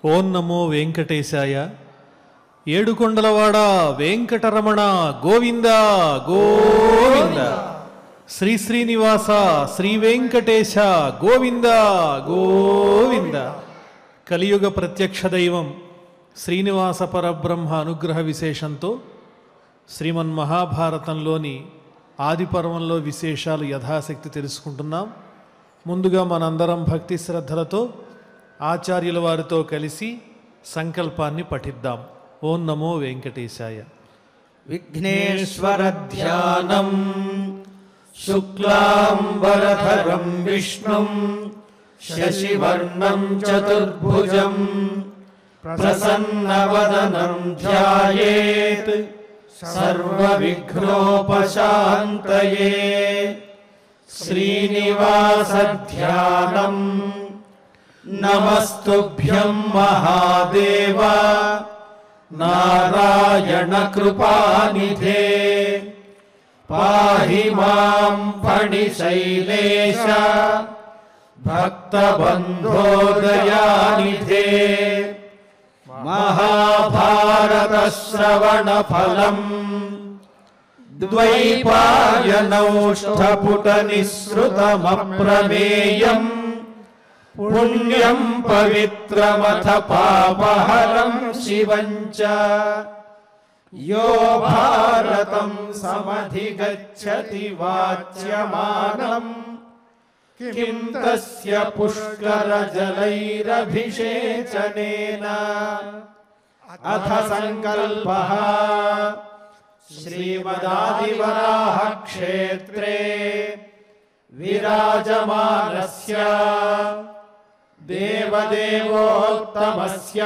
ఓం నమో వెంకటేశాయ. ఏడుకొండలవాడ వెంకటరమణ గోవింద గోవింద. శ్రీ శ్రీనివాస శ్రీ వెంకటేశ గోవింద గోవింద. కలియుగ ప్రత్యక్ష దైవం శ్రీనివాస పరబ్రహ్మ అనుగ్రహ విశేషంతో శ్రీమన్మహాభారతంలోని ఆది పర్వంలో విశేషాలు యథాశక్తి తెలుసుకుంటున్నాం. ముందుగా మనందరం భక్తి శ్రద్ధలతో ఆచార్యుల వారితో కలిసి సంకల్పాన్ని పఠిద్దాం. ఓం నమో వెంకటేశాయ. విఘ్నేశ్వర ధ్యానం శుక్లాంబరధరం విష్ణుం శశివర్ణం చతుర్భుజం ప్రసన్నవదనం ధ్యాయేత్ సర్వవిఘ్నోపశాంతయే. శ్రీనివాస ధ్యానం. నమస్తుభ్యం మహాదేవ నారాయణ కృపానిధే. పాహి మాం ఫణిశైలేశ భక్తబంధో దయానిధే. మహాభారత శ్రవణ ఫలం ద్వైపాయనౌష్ఠపుట నిస్సృతమప్రమేయం. పుణ్యం పవిత్రమథ పాపహరం శివం చ. యో భారతం సమధిగచ్చతి వాచ్యమానం కిం తస్య పుష్కరజలైరభిషేచనేన. అథ సంకల్పః. శ్రీమదాదివరాహ క్షేత్రే విరాజమానస్య దేవదేవోత్తమస్య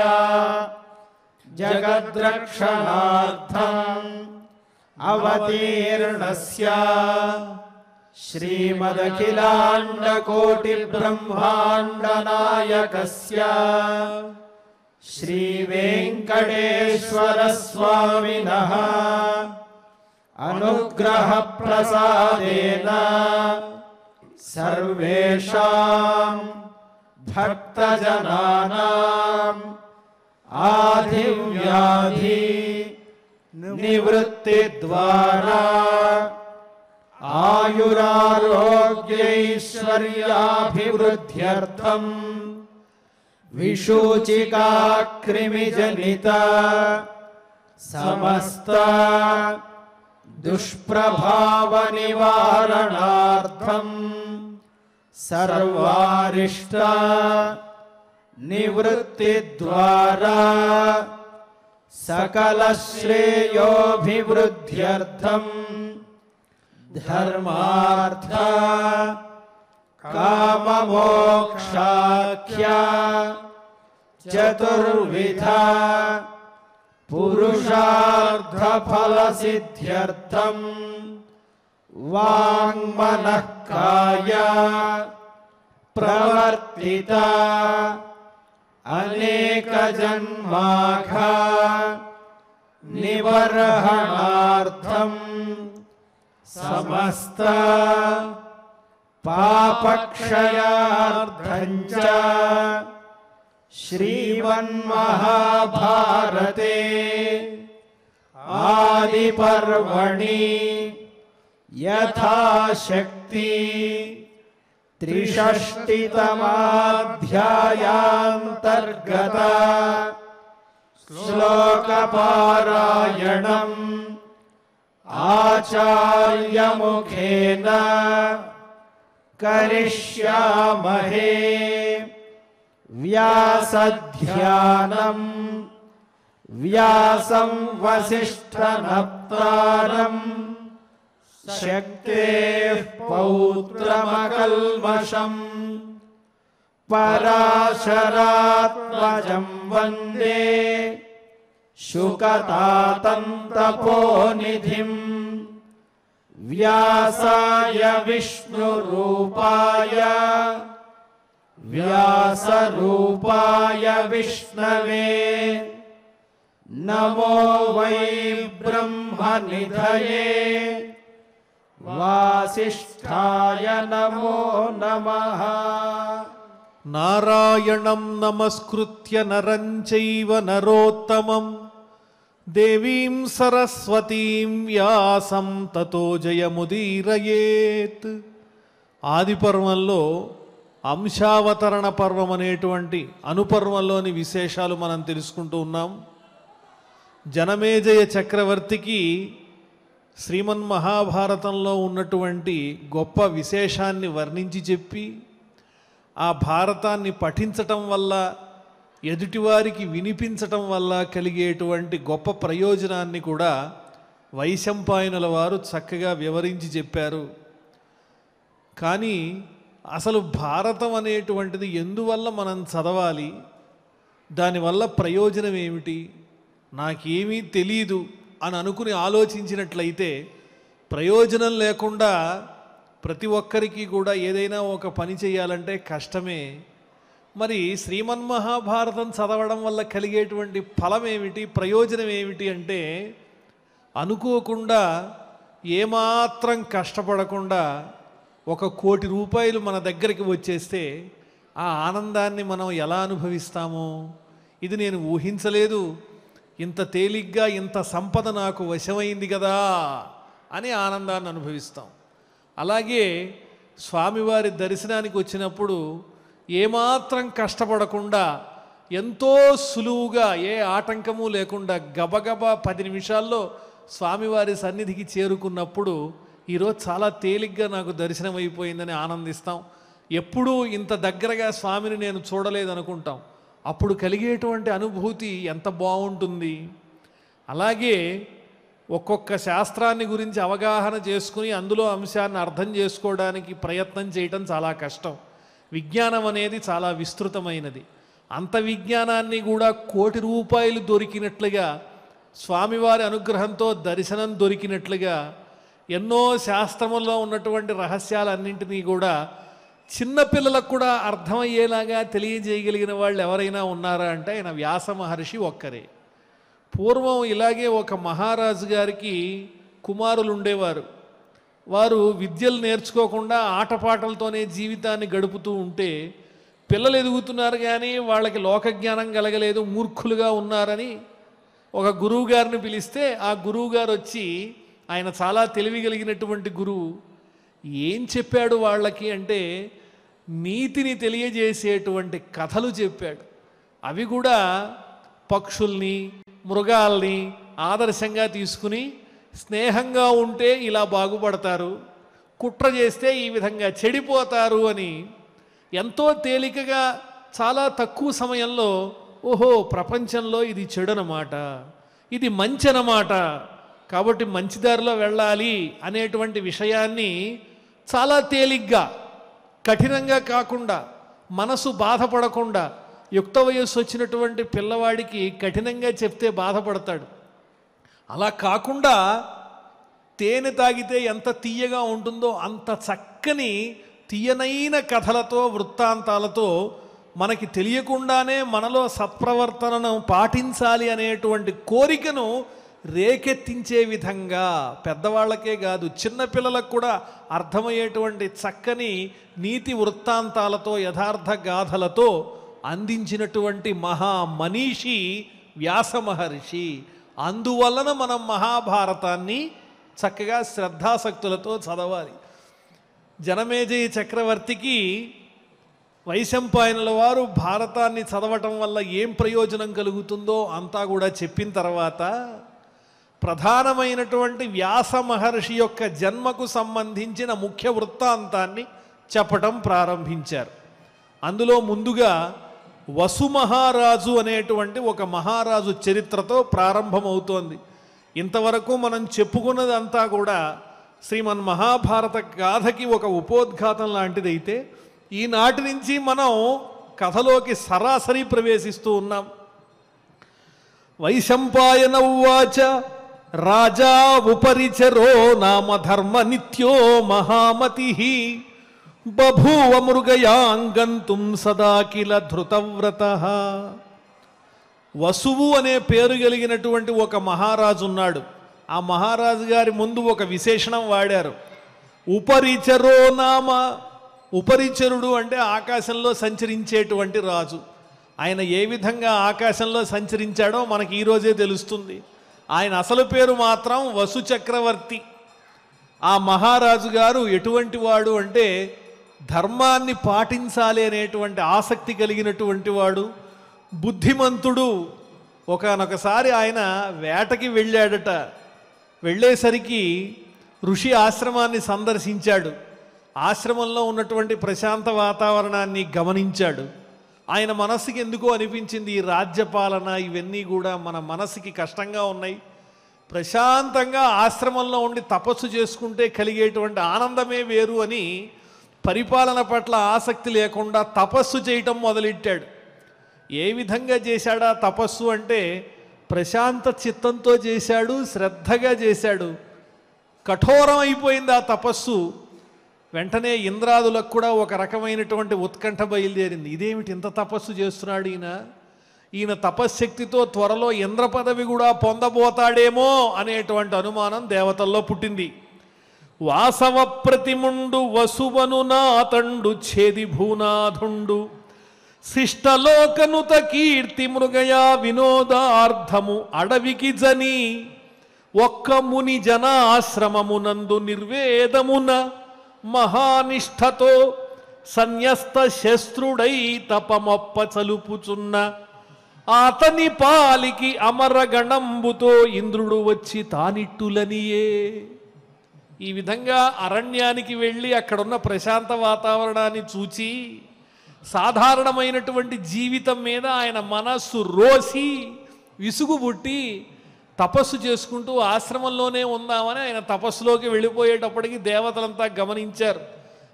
జగద్రక్షణార్థం అవతీర్ణస్య శ్రీమదఖిలాండకోటి బ్రహ్మాండ నాయకస్య శ్రీ వెంకటేశ్వర స్వామినః అనుగ్రహ ప్రసాదేన సర్వేషాం భక్తజనానాం ఆధివ్యాధి నివృత్తి ద్వారా ఆయురారోగ్యైశ్వర్యాభివృద్ధ్యర్థం విశూచికా క్రిమిజనిత సమస్త దుష్ప్రభావ నివారణార్థం సర్వారిష్ట నివృత్తి ద్వారా సకల శ్రేయోభివృద్ధ్యర్థం ధర్మార్థ కామమోక్షాఖ్య చతుర్విధ పురుషార్థ ఫలసిద్ధ్యర్థం వాంగ్మనః కాయ ప్రవర్తిత అనేక జన్మాఘ నివర్హణార్థం సమస్త పాపక్షయార్థం చ శ్రీమన్మహాభారతే ఆదిపర్వణి యథాశక్తి త్రిషష్టితమాధ్యాయాంతర్గత శ్లోకపారాయణం ఆచార్యముఖేన కరిష్యామహే. వ్యాసధ్యానం. వ్యాసం వసిష్ఠనప్తారం శక్తేః పౌత్రమకల్మషం పరాశరాత్మజం వందే శుకతాతం తపోనిధిం. వ్యాసాయ విష్ణురూపాయ వ్యాసరూపాయ విష్ణవే నమో వై బ్రహ్మనిధయే వాసిష్ఠాయ నమో నమః. నారాయణం నమస్కృత్య నరం చైవ నరోత్తమం దేవీం సరస్వతీం వ్యాసం తతో జయముదీరయేత్. ఆది పర్వంలో అంశావతరణ పర్వం అనేటువంటి అనుపర్వంలోని విశేషాలు మనం తెలుసుకుంటూ ఉన్నాం. జనమేజయ చక్రవర్తికి శ్రీమన్మహాభారతంలో ఉన్నటువంటి గొప్ప విశేషాన్ని వర్ణించి చెప్పి ఆ భారతాన్ని పఠించటం వల్ల ఎదుటివారికి వినిపించటం వల్ల కలిగేటువంటి గొప్ప ప్రయోజనాన్ని కూడా వైశంపాయనుల వారు చక్కగా వివరించి చెప్పారు. కానీ అసలు భారతం అనేటువంటిది ఎందువల్ల మనం చదవాలి, దానివల్ల ప్రయోజనం ఏమిటి, నాకేమీ తెలీదు అని అనుకుని ఆలోచించినట్లయితే ప్రయోజనం లేకుండా ప్రతి ఒక్కరికి కూడా ఏదైనా ఒక పని చేయాలంటే కష్టమే. మరి శ్రీమన్మహాభారతం చదవడం వల్ల కలిగేటువంటి ఫలం ఏమిటి, ప్రయోజనం ఏమిటి అంటే అనుకోకుండా ఏమాత్రం కష్టపడకుండా 1 కోటి రూపాయలు మన దగ్గరికి వచ్చేస్తే ఆ ఆనందాన్ని మనం ఎలా అనుభవిస్తామో, ఇది నేను ఊహించలేదు, ఇంత తేలిగ్గా ఇంత సంపద నాకు వశమైంది కదా అని ఆనందాన్ని అనుభవిస్తాం. అలాగే స్వామివారి దర్శనానికి వచ్చినప్పుడు ఏమాత్రం కష్టపడకుండా ఎంతో సులువుగా ఏ ఆటంకము లేకుండా గబగబా 10 నిమిషాల్లో స్వామివారి సన్నిధికి చేరుకున్నప్పుడు ఈరోజు చాలా తేలిగ్గా నాకు దర్శనం అయిపోయిందని ఆనందిస్తాం. ఎప్పుడూ ఇంత దగ్గరగా స్వామిని నేను చూడలేదనుకుంటాం. అప్పుడు కలిగేటువంటి అనుభూతి ఎంత బాగుంటుంది. అలాగే ఒక్కొక్క శాస్త్రాన్ని గురించి అవగాహన చేసుకుని అందులో అంశాన్ని అర్థం చేసుకోవడానికి ప్రయత్నం చేయటం చాలా కష్టం. విజ్ఞానం అనేది చాలా విస్తృతమైనది. అంత విజ్ఞానాన్ని కూడా 1 కోటి రూపాయలు దొరికినట్లుగా, స్వామివారి అనుగ్రహంతో దర్శనం దొరికినట్లుగా ఎన్నో శాస్త్రముల్లో ఉన్నటువంటి రహస్యాలన్నింటినీ కూడా చిన్నపిల్లలకు కూడా అర్థమయ్యేలాగా తెలియజేయగలిగిన వాళ్ళు ఎవరైనా ఉన్నారా అంటే ఆయన వ్యాస మహర్షి ఒక్కరే. పూర్వం ఇలాగే ఒక మహారాజు గారికి కుమారులు ఉండేవారు. వారు విద్యలు నేర్చుకోకుండా ఆటపాటలతోనే జీవితాన్ని గడుపుతూ ఉంటే పిల్లలు ఎదుగుతున్నారు కానీ వాళ్ళకి లోకజ్ఞానం కలగలేదు, మూర్ఖులుగా ఉన్నారని ఒక గురువు గారిని పిలిస్తే ఆ గురువు గారు వచ్చి, ఆయన చాలా తెలివి కలిగినటువంటి గురువు, ఏం చెప్పాడు వాళ్ళకి అంటే నీతిని తెలియజేసేటువంటి కథలు చెప్పాడు. అవి కూడా పక్షుల్ని మృగాల్ని ఆదర్శంగా తీసుకుని స్నేహంగా ఉంటే ఇలా బాగుపడతారు, కుట్ర చేస్తే ఈ విధంగా చెడిపోతారు అని ఎంతో తేలికగా చాలా తక్కువ సమయంలో ఓహో ప్రపంచంలో ఇది చెడునమాట, ఇది మంచి అన్నమాట, కాబట్టి మంచిదారిలో వెళ్ళాలి అనేటువంటి విషయాన్ని చాలా తేలిగ్గా కఠినంగా కాకుండా మనసు బాధపడకుండా, యుక్త వయస్సు వచ్చినటువంటి పిల్లవాడికి కఠినంగా చెప్తే బాధపడతాడు. అలా కాకుండా తేనె తాగితే ఎంత తీయగా ఉంటుందో అంత చక్కని తీయనైన కథలతో వృత్తాంతాలతో మనకి తెలియకుండానే మనలో సత్ప్రవర్తనను పాటించాలి అనేటువంటి కోరికను రేకెత్తించే విధంగా పెద్దవాళ్ళకే కాదు చిన్నపిల్లలకు కూడా అర్థమయ్యేటువంటి చక్కని నీతి వృత్తాంతాలతో యథార్థ గాథలతో అందించినటువంటి మహా మనీషి వ్యాస మహర్షి. అందువలన మనం మహాభారతాన్ని చక్కగా శ్రద్ధాసక్తులతో చదవాలి. జనమేజయ చక్రవర్తికి వైశంపాయనుల వారు భారతాన్ని చదవటం వల్ల ఏం ప్రయోజనం కలుగుతుందో అంతా కూడా చెప్పిన తర్వాత ప్రధానమైనటువంటి వ్యాస మహర్షి యొక్క జన్మకు సంబంధించిన ముఖ్య వృత్తాంతాన్ని చెప్పటం ప్రారంభించారు. అందులో ముందుగా వసుమహారాజు అనేటువంటి ఒక మహారాజు చరిత్రతో ప్రారంభమవుతోంది. ఇంతవరకు మనం చెప్పుకున్నదంతా కూడా శ్రీమన్మహాభారత గాథకి ఒక ఉపోద్ఘాతం లాంటిదైతే ఈనాటి నుంచి మనం కథలోకి సరాసరి ప్రవేశిస్తూ ఉన్నాం. వైశంపాయన ఉవాచ రాజా ఉపరిచరో నామ ధర్మ నిత్యో మహామతి బభూవ మృగయాంగంతుం సదా కిల ధృతవ్రత. వసువు అనే పేరు కలిగినటువంటి ఒక మహారాజు ఉన్నాడు. ఆ మహారాజు గారి ముందు ఒక విశేషణం వాడారు. ఉపరిచరో నామ, ఉపరిచరుడు అంటే ఆకాశంలో సంచరించేటువంటి రాజు. ఆయన ఏ విధంగా ఆకాశంలో సంచరించాడో మనకి ఈరోజే తెలుస్తుంది. ఆయన అసలు పేరు మాత్రం వసు చక్రవర్తి. ఆ మహారాజు గారు ఎటువంటి వాడు అంటే ధర్మాన్ని పాటించాలి అనేటువంటి ఆసక్తి కలిగినటువంటి వాడు, బుద్ధిమంతుడు. ఒకానొకసారి ఆయన వేటకి వెళ్ళాడట. వెళ్ళేసరికి ఋషి ఆశ్రమాన్ని సందర్శించాడు. ఆశ్రమంలో ఉన్నటువంటి ప్రశాంత వాతావరణాన్ని గమనించాడు. ఆయన మనస్సుకి ఎందుకో అనిపించింది, ఈ రాజ్యపాలన ఇవన్నీ కూడా మన మనసుకి కష్టంగా ఉన్నాయి. ప్రశాంతంగా ఆశ్రమంలో ఉండి తపస్సు చేసుకుంటే కలిగేటువంటి ఆనందమే వేరు అని పరిపాలన పట్ల ఆసక్తి లేకుండా తపస్సు చేయటం మొదలెట్టాడు. ఏ విధంగా చేశాడా తపస్సు అంటే ప్రశాంత చిత్తంతో చేశాడు, శ్రద్ధగా చేశాడు. కఠోరం అయిపోయింది ఆ తపస్సు. వెంటనే ఇంద్రాదులకు కూడా ఒక రకమైనటువంటి ఉత్కంఠ బయలుదేరింది. ఇదేమిటి ఇంత తపస్సు చేస్తున్నాడు ఈయన తపశ్శక్తితో త్వరలో ఇంద్ర పదవి కూడా పొందబోతాడేమో అనేటువంటి అనుమానం దేవతల్లో పుట్టింది. వాసవ ప్రతిముండు వసువను నాతండు ఛేది భూనాథుండు శిష్టలోకనుత కీర్తి మృగయా వినోదార్థము అడవికి జని ఒక్క ముని జనాశ్రమమునందు నిర్వేదమున మహానిష్ఠతో సన్యస్త శస్త్రుడై తపమొప్ప చలుపుచున్న అతని పాలికి అమరగణంబుతో ఇంద్రుడు వచ్చి తానిట్టులనియే. ఈ విధంగా అరణ్యానికి వెళ్ళి అక్కడున్న ప్రశాంత వాతావరణాన్ని చూచి సాధారణమైనటువంటి జీవితం మీద ఆయన మనస్సు రోసి విసుగు పుట్టి తపస్సు చేసుకుంటూ ఆశ్రమంలోనే ఉందామని ఆయన తపస్సులోకి వెళ్ళిపోయేటప్పటికి దేవతలంతా గమనించారు.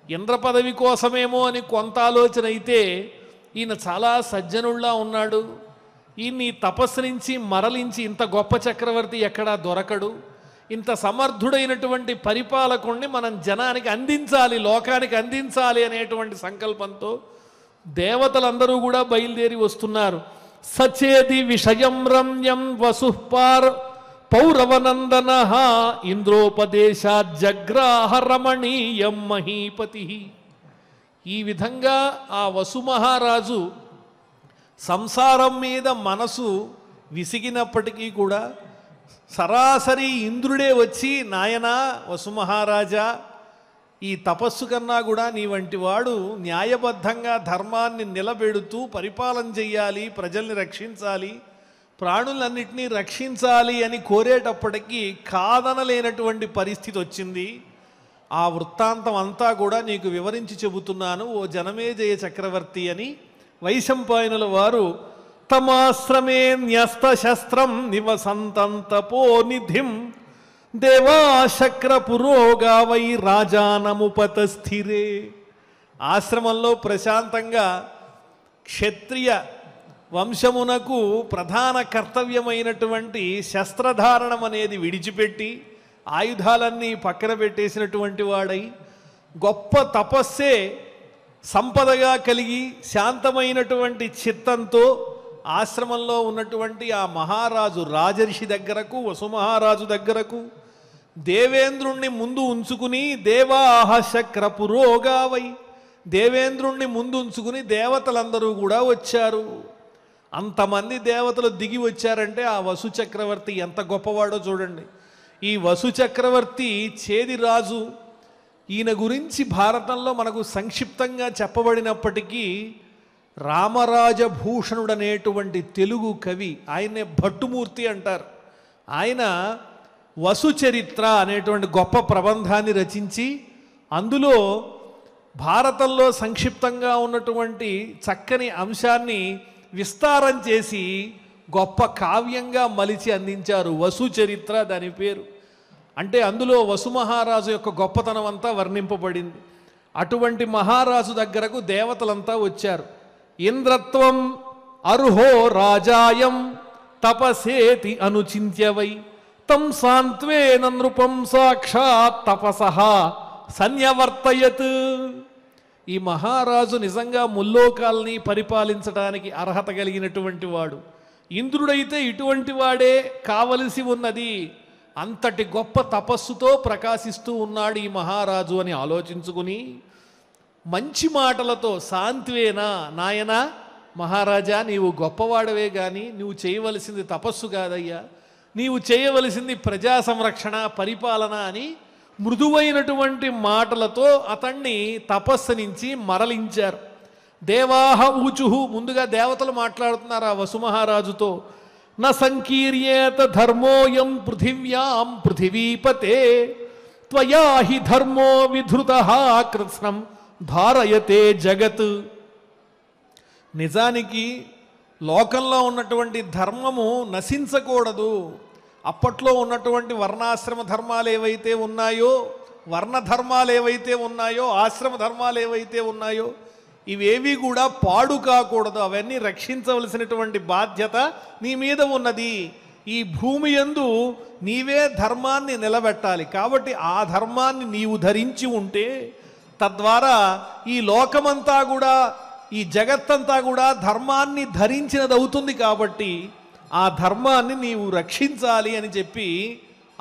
ఇంద్ర పదవి కోసమేమో అని కొంత ఆలోచన అయితే ఈయన చాలా సజ్జనుల్లా ఉన్నాడు, ఈయన్ని తపస్సు నుంచి మరలించి ఇంత గొప్ప చక్రవర్తి ఎక్కడా దొరకడు, ఇంత సమర్థుడైనటువంటి పరిపాలకుణ్ణి మనం జనానికి అందించాలి, లోకానికి అందించాలి అనేటువంటి సంకల్పంతో దేవతలందరూ కూడా బయలుదేరి వస్తున్నారు. సచేది విషయం రమ్యం వసుఃపార్ పౌరవనందన ఇంద్రోపదేశాజ్జగ్రాహ రమణీయం మహీపతి. ఈ విధంగా ఆ వసు మహారాజు సంసారం మీద మనసు విసిగినప్పటికీ కూడా సరాసరి ఇంద్రుడే వచ్చి, నాయనా వసు మహారాజా, ఈ తపస్సు కన్నా కూడా నీ వంటి వాడు న్యాయబద్ధంగా ధర్మాన్ని నిలబెడుతూ పరిపాలన చెయ్యాలి, ప్రజల్ని రక్షించాలి, ప్రాణులన్నింటినీ రక్షించాలి అని కోరేటప్పటికీ కాదనలేనటువంటి పరిస్థితి వచ్చింది. ఆ వృత్తాంతం అంతా కూడా నీకు వివరించి చెబుతున్నాను ఓ జనమేజయ చక్రవర్తి అని వైశంపాయనుల వారు తమాశ్రమే న్యస్త శస్త్రం నివసంతంతపోనిధిం దేవాశక్ర పురోగా వై రాజానముపతస్థిరే. ఆశ్రమంలో ప్రశాంతంగా క్షత్రియ వంశమునకు ప్రధాన కర్తవ్యమైనటువంటి శస్త్రధారణం అనేది విడిచిపెట్టి ఆయుధాలన్నీ పక్కన పెట్టేసినటువంటి వాడై గొప్ప తపస్సే సంపదగా కలిగి శాంతమైనటువంటి చిత్తంతో ఆశ్రమంలో ఉన్నటువంటి ఆ మహారాజు రాజర్షి దగ్గరకు, వసు మహారాజు దగ్గరకు దేవేంద్రుణ్ణి ముందు ఉంచుకుని దేవాహ శక్ర పురోగావై, దేవేంద్రుణ్ణి ముందు ఉంచుకుని దేవతలందరూ కూడా వచ్చారు. అంతమంది దేవతలు దిగి వచ్చారంటే ఆ వసు చక్రవర్తి ఎంత గొప్పవాడో చూడండి. ఈ వసు చక్రవర్తి చేది రాజు. ఈయన గురించి భారతంలో మనకు సంక్షిప్తంగా చెప్పబడినప్పటికీ రామరాజభూషణుడు అనేటువంటి తెలుగు కవి, ఆయన్నే భట్టుమూర్తి అంటారు. ఆయన వసు చరిత్ర అనేటువంటి గొప్ప ప్రబంధాన్ని రచించి అందులో భారతంలో సంక్షిప్తంగా ఉన్నటువంటి చక్కని అంశాన్ని విస్తారం చేసి గొప్ప కావ్యంగా మలిచి అందించారు. వసు చరిత్ర దాని పేరు. అంటే అందులో వసు మహారాజు యొక్క గొప్పతనం అంతా వర్ణింపబడింది. అటువంటి మహారాజు దగ్గరకు దేవతలంతా వచ్చారు. ఇంద్రత్వం అర్హో రాజాయం తపసేతి అనుచింత్యవై తం సాంత్వేన నృపం సాక్షాత్ తపసః సన్యవర్తయత్. ఈ మహారాజు నిజంగా ముల్లోకాల్ని పరిపాలించడానికి అర్హత కలిగినటువంటి వాడు. ఇంద్రుడైతే ఇటువంటి వాడే కావలసి ఉన్నది. అంతటి గొప్ప తపస్సుతో ప్రకాశిస్తూ ఉన్నాడు ఈ మహారాజు అని ఆలోచించుకుని మంచి మాటలతో సాంత్వేనా, నాయనా మహారాజా నీవు గొప్పవాడవే కానీ నువ్వు చేయవలసింది తపస్సు కాదయ్యా, నీవు చేయవలసింది ప్రజా సంరక్షణ పరిపాలన అని మృదువైనటువంటి మాటలతో అతన్ని తపస్సు నుంచి మరలించారు. దేవాహ ఊచుహు, ముందుగా దేవతలు మాట్లాడుతున్నారు ఆ వసుమహారాజుతో. న సంకీర్యేత ధర్మోయం పృథివ్యాం పృథివీపతే త్వయా హి ధర్మో విధృతః కృత్స్నం ధారయతే జగత్. నిజానికి లోకంలో ఉన్నటువంటి ధర్మము నశించకూడదు. అప్పట్లో ఉన్నటువంటి వర్ణాశ్రమ ధర్మాలు ఏవైతే ఉన్నాయో, వర్ణ ధర్మాలు ఏవైతే ఉన్నాయో, ఆశ్రమ ధర్మాలు ఏవైతే ఉన్నాయో ఇవేవి కూడా పాడు కాకూడదు. అవన్నీ రక్షించవలసినటువంటి బాధ్యత నీ మీద ఉన్నది. ఈ భూమి యందు నీవే ధర్మాన్ని నిలబెట్టాలి. కాబట్టి ఆ ధర్మాన్ని నీవు ధరించి ఉంటే తద్వారా ఈ లోకమంతా కూడా, ఈ జగత్తంతా కూడా ధర్మాన్ని ధరించినది అవుతుంది. కాబట్టి ఆ ధర్మాన్ని నీవు రక్షించాలి అని చెప్పి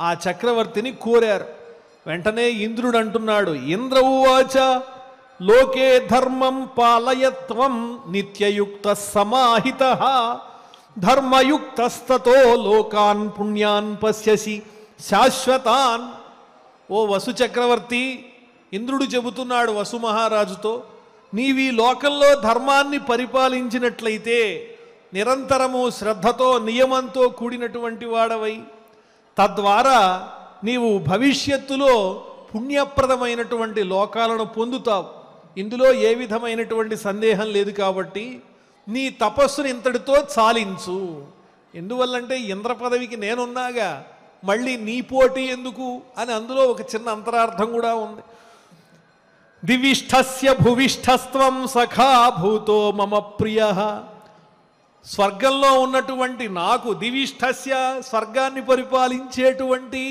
ఆ చక్రవర్తిని కోరారు. వెంటనే ఇంద్రుడు అంటున్నాడు, ఇంద్ర ఉవాచ లోకే ధర్మం పాలయత్వం నిత్యయుక్త సమాహిత ధర్మయుక్తస్తతో లోకాన్ పుణ్యాన్ పశ్యసి శాశ్వతాన్. ఓ వసు చక్రవర్తి, ఇంద్రుడు చెబుతున్నాడు వసు మహారాజుతో, నీవీ లోకంలో ధర్మాన్ని పరిపాలించినట్లయితే, నిరంతరము శ్రద్ధతో నియమంతో కూడినటువంటి వాడవై, తద్వారా నీవు భవిష్యత్తులో పుణ్యప్రదమైనటువంటి లోకాలను పొందుతావు. ఇందులో ఏ విధమైనటువంటి సందేహం లేదు. కాబట్టి నీ తపస్సుని ఇంతటితో చాలించు. ఎందువల్లంటే ఇంద్ర పదవికి నేనున్నాగా, మళ్ళీ నీ పోటీ ఎందుకు అని అందులో ఒక చిన్న అంతరార్థం కూడా ఉంది. దివిష్ఠస్య భువిష్ఠస్త్వం సఖా భూతో మమ ప్రియ. స్వర్గంలో ఉన్నటువంటి నాకు, దివిష్ఠస్య స్వర్గాన్ని పరిపాలించేటువంటి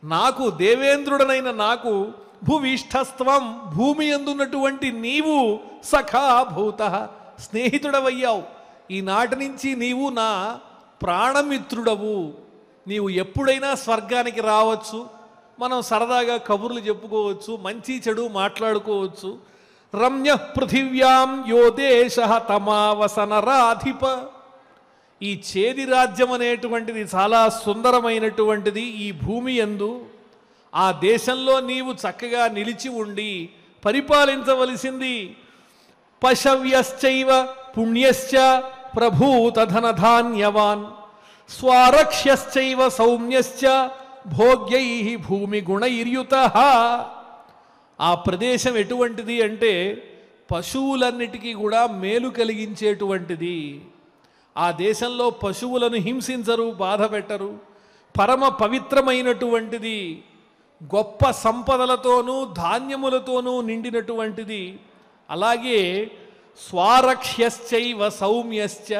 నాకు, దేవేంద్రుడనైన నాకు, భువిష్ఠస్త్వం భూమి యందున్నటువంటి నీవు, సఖా భూత స్నేహితుడవయ్యావు. ఈనాటి నుంచి నీవు నా ప్రాణమిత్రుడవు. నీవు ఎప్పుడైనా స్వర్గానికి రావచ్చు, మనం సరదాగా కబుర్లు చెప్పుకోవచ్చు, మంచి చెడు మాట్లాడుకోవచ్చు. రమ్య పృథివ్యాం యో దేశ తమావసనరాధిప. ఈ చేది రాజ్యం అనేటువంటిది చాలా సుందరమైనటువంటిది. ఈ భూమి యందు ఆ దేశంలో నీవు చక్కగా నిలిచి ఉండి పరిపాలించవలసింది. పశవ్యశ్చైవ పుణ్యశ్చ ప్రభూతధనధాన్యవాన్ స్వారక్ష్యశ్చైవ సౌమ్యశ్చ భోగ్యై భూమి గుణైర్యుతః. ఆ ప్రదేశం ఎటువంటిది అంటే పశువులన్నిటికీ కూడా మేలు కలిగించేటువంటిది. ఆ దేశంలో పశువులను హింసించరు, బాధ పెట్టరు. పరమ పవిత్రమైనటువంటిది, గొప్ప సంపదలతోనూ ధాన్యములతోనూ నిండినటువంటిది. అలాగే స్వారక్ష్యశ్చైవ సౌమ్యశ్చ,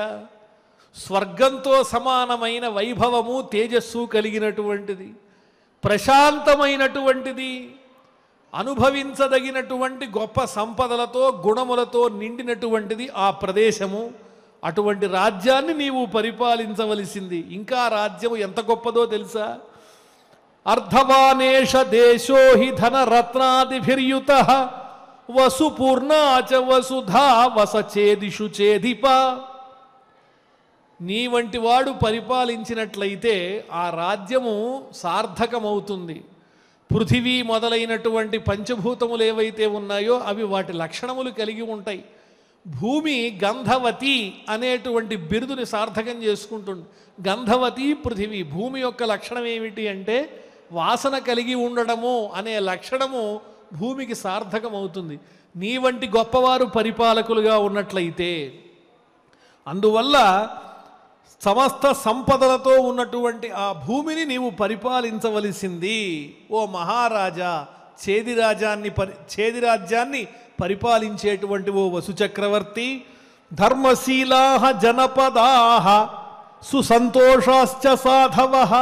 స్వర్గంతో సమానమైన వైభవము తేజస్సు కలిగినటువంటిది, ప్రశాంతమైనటువంటిది, అనుభవించదగినటువంటి గొప్ప సంపదలతో గుణములతో నిండినటువంటిది ఆ ప్రదేశము. అటువంటి రాజ్యాన్ని నీవు పరిపాలించవలసింది. ఇంకా రాజ్యము ఎంత గొప్పదో తెలుసా? అర్ధవానేష దేశో హి ధనరత్నాదిభిర్యుతః వసుపూర్ణాచ వసుధా వసచేదిషు చేధిప. నీ వంటి వాడు పరిపాలించినట్లయితే ఆ రాజ్యము సార్థకమవుతుంది. పృథివీ మొదలైనటువంటి పంచభూతములు ఏవైతే ఉన్నాయో అవి వాటి లక్షణములు కలిగి ఉంటాయి. భూమి గంధవతి అనేటువంటి బిరుదుని సార్థకం చేసుకుంటుంది. గంధవతి పృథివీ. భూమి యొక్క లక్షణం ఏమిటి అంటే వాసన కలిగి ఉండడము అనే లక్షణము భూమికి సార్థకమవుతుంది. నీ వంటి గొప్పవారు పరిపాలకులుగా ఉన్నట్లయితే. అందువల్ల సమస్త సంపదలతో ఉన్నటువంటి ఆ భూమిని నీవు పరిపాలించవలసింది. ఓ మహారాజా, చేది రాజ్యాన్ని పరిపాలించేటువంటి ఓ వసుచక్రవర్తి. ధర్మశీలాః జనపదాః సుసంతోషాశ్చ సాధవః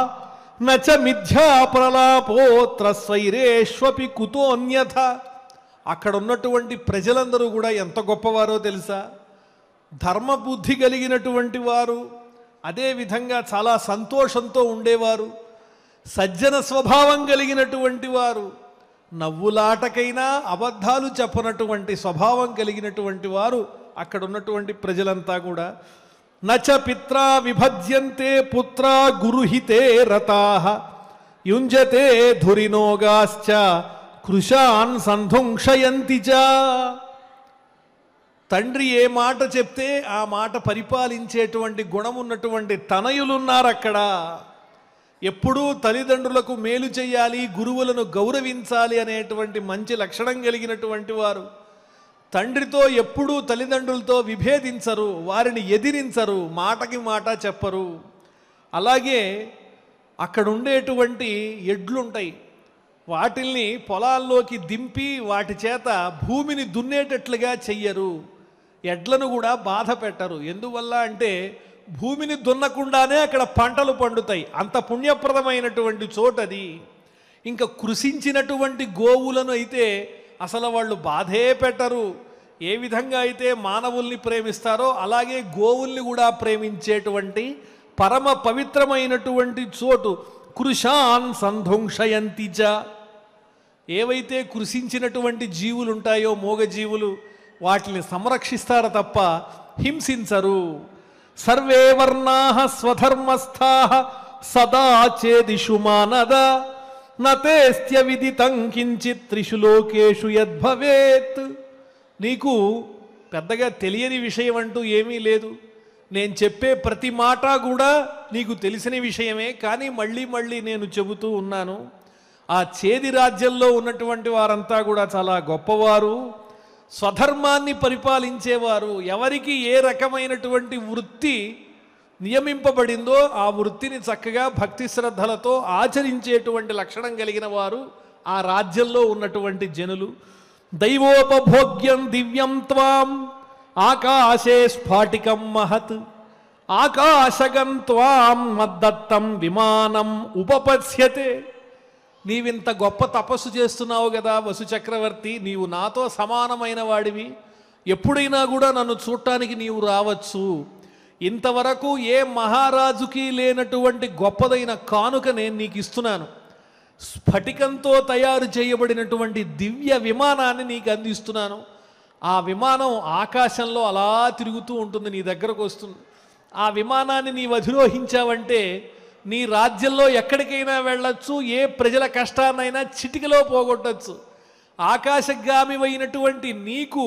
నచ మిథ్యా ప్రలాపోత్ర స్వైరేష్వపి కుతోన్యథ. అక్కడ ఉన్నటువంటి ప్రజలందరూ కూడా ఎంత గొప్పవారో తెలుసా? ధర్మబుద్ధి కలిగినటువంటి వారు, అదేవిధంగా చాలా సంతోషంతో ఉండేవారు, సజ్జన స్వభావం కలిగినటువంటి వారు, నవ్వులాటకైనా అబద్ధాలు చెప్పనటువంటి స్వభావం కలిగినటువంటి వారు అక్కడ ఉన్నటువంటి ప్రజలంతా కూడా. నచ పిత్రా విభజ్యంతే పుత్రా గురుహితే రతాః యుంజతే ధురినోగాశ్చ కృశాన్ సంధుంక్షయంతి చ. తండ్రి ఏ మాట చెప్తే ఆ మాట పరిపాలించేటువంటి గుణం ఉన్నటువంటి తనయులున్నారు అక్కడ. ఎప్పుడూ తల్లిదండ్రులకు మేలు చేయాలి, గురువులను గౌరవించాలి అనేటువంటి మంచి లక్షణం కలిగినటువంటి వారు. తండ్రితో ఎప్పుడూ తల్లిదండ్రులతో విభేదించరు, వారిని ఎదిరించరు, మాటకి మాట చెప్పరు. అలాగే అక్కడ ఉండేటువంటి ఎడ్లుంటాయి, వాటిల్ని పొలాల్లోకి దింపి వాటి చేత భూమిని దున్నేటట్లుగా చెయ్యరు. ఎడ్లను కూడా బాధ పెట్టరు. ఎందువల్ల అంటే భూమిని దున్నకుండానే అక్కడ పంటలు పండుతాయి. అంత పుణ్యప్రదమైనటువంటి చోటది. ఇంకా కృషించినటువంటి గోవులను అయితే అసలు వాళ్ళు బాధే పెట్టరు. ఏ విధంగా అయితే మానవుల్ని ప్రేమిస్తారో అలాగే గోవుల్ని కూడా ప్రేమించేటువంటి పరమ పవిత్రమైనటువంటి చోటు. కృశాన్ సంధుంక్షయంతి చ. ఏవైతే కృషించినటువంటి జీవులు ఉంటాయో మూగజీవులు, వాటిని సంరక్షిస్తారు తప్ప హింసించరు. సర్వే వర్ణాః స్వధర్మస్థాః సదా చేదిషు మానద నతేస్త్య విదితం కించిత్ త్రిషు లోకేషు యద్భవేత్. నీకు పెద్దగా తెలియని విషయం అంటూ ఏమీ లేదు. నేను చెప్పే ప్రతి మాట కూడా నీకు తెలిసిన విషయమే, కానీ మళ్ళీ మళ్ళీ నేను చెబుతూ ఉన్నాను. ఆ చేది రాజ్యంలో ఉన్నటువంటి వారంతా కూడా చాలా గొప్పవారు, స్వధర్మాన్ని పరిపాలించేవారు. ఎవరికి ఏ రకమైనటువంటి వృత్తి నియమింపబడిందో ఆ వృత్తిని చక్కగా భక్తి శ్రద్ధలతో ఆచరించేటువంటి లక్షణం కలిగిన వారు ఆ రాజ్యంలో ఉన్నటువంటి జనులు. దైవోపభోగ్యం దివ్యం త్వాం ఆకాశే స్ఫాటికం మహత్ ఆకాశగం త్వాం మద్దత్తం విమానం ఉపపత్స్యతే. నీవింత గొప్ప తపస్సు చేస్తున్నావు కదా వసు చక్రవర్తి, నీవు నాతో సమానమైన వాడివి, ఎప్పుడైనా కూడా నన్ను చూడటానికి నీవు రావచ్చు. ఇంతవరకు ఏ మహారాజుకి లేనటువంటి గొప్పదైన కానుక నేను నీకు ఇస్తున్నాను. స్ఫటికంతో తయారు చేయబడినటువంటి దివ్య విమానాన్ని నీకు అందిస్తున్నాను. ఆ విమానం ఆకాశంలో అలా తిరుగుతూ ఉంటుంది, నీ దగ్గరకు వస్తుంది. ఆ విమానాన్ని నీవు అధిరోహించావంటే నీ రాజ్యంలో ఎక్కడికైనా వెళ్ళొచ్చు, ఏ ప్రజల కష్టాన్నైనా చిటికలో పోగొట్టచ్చు. ఆకాశగామివైనటువంటి నీకు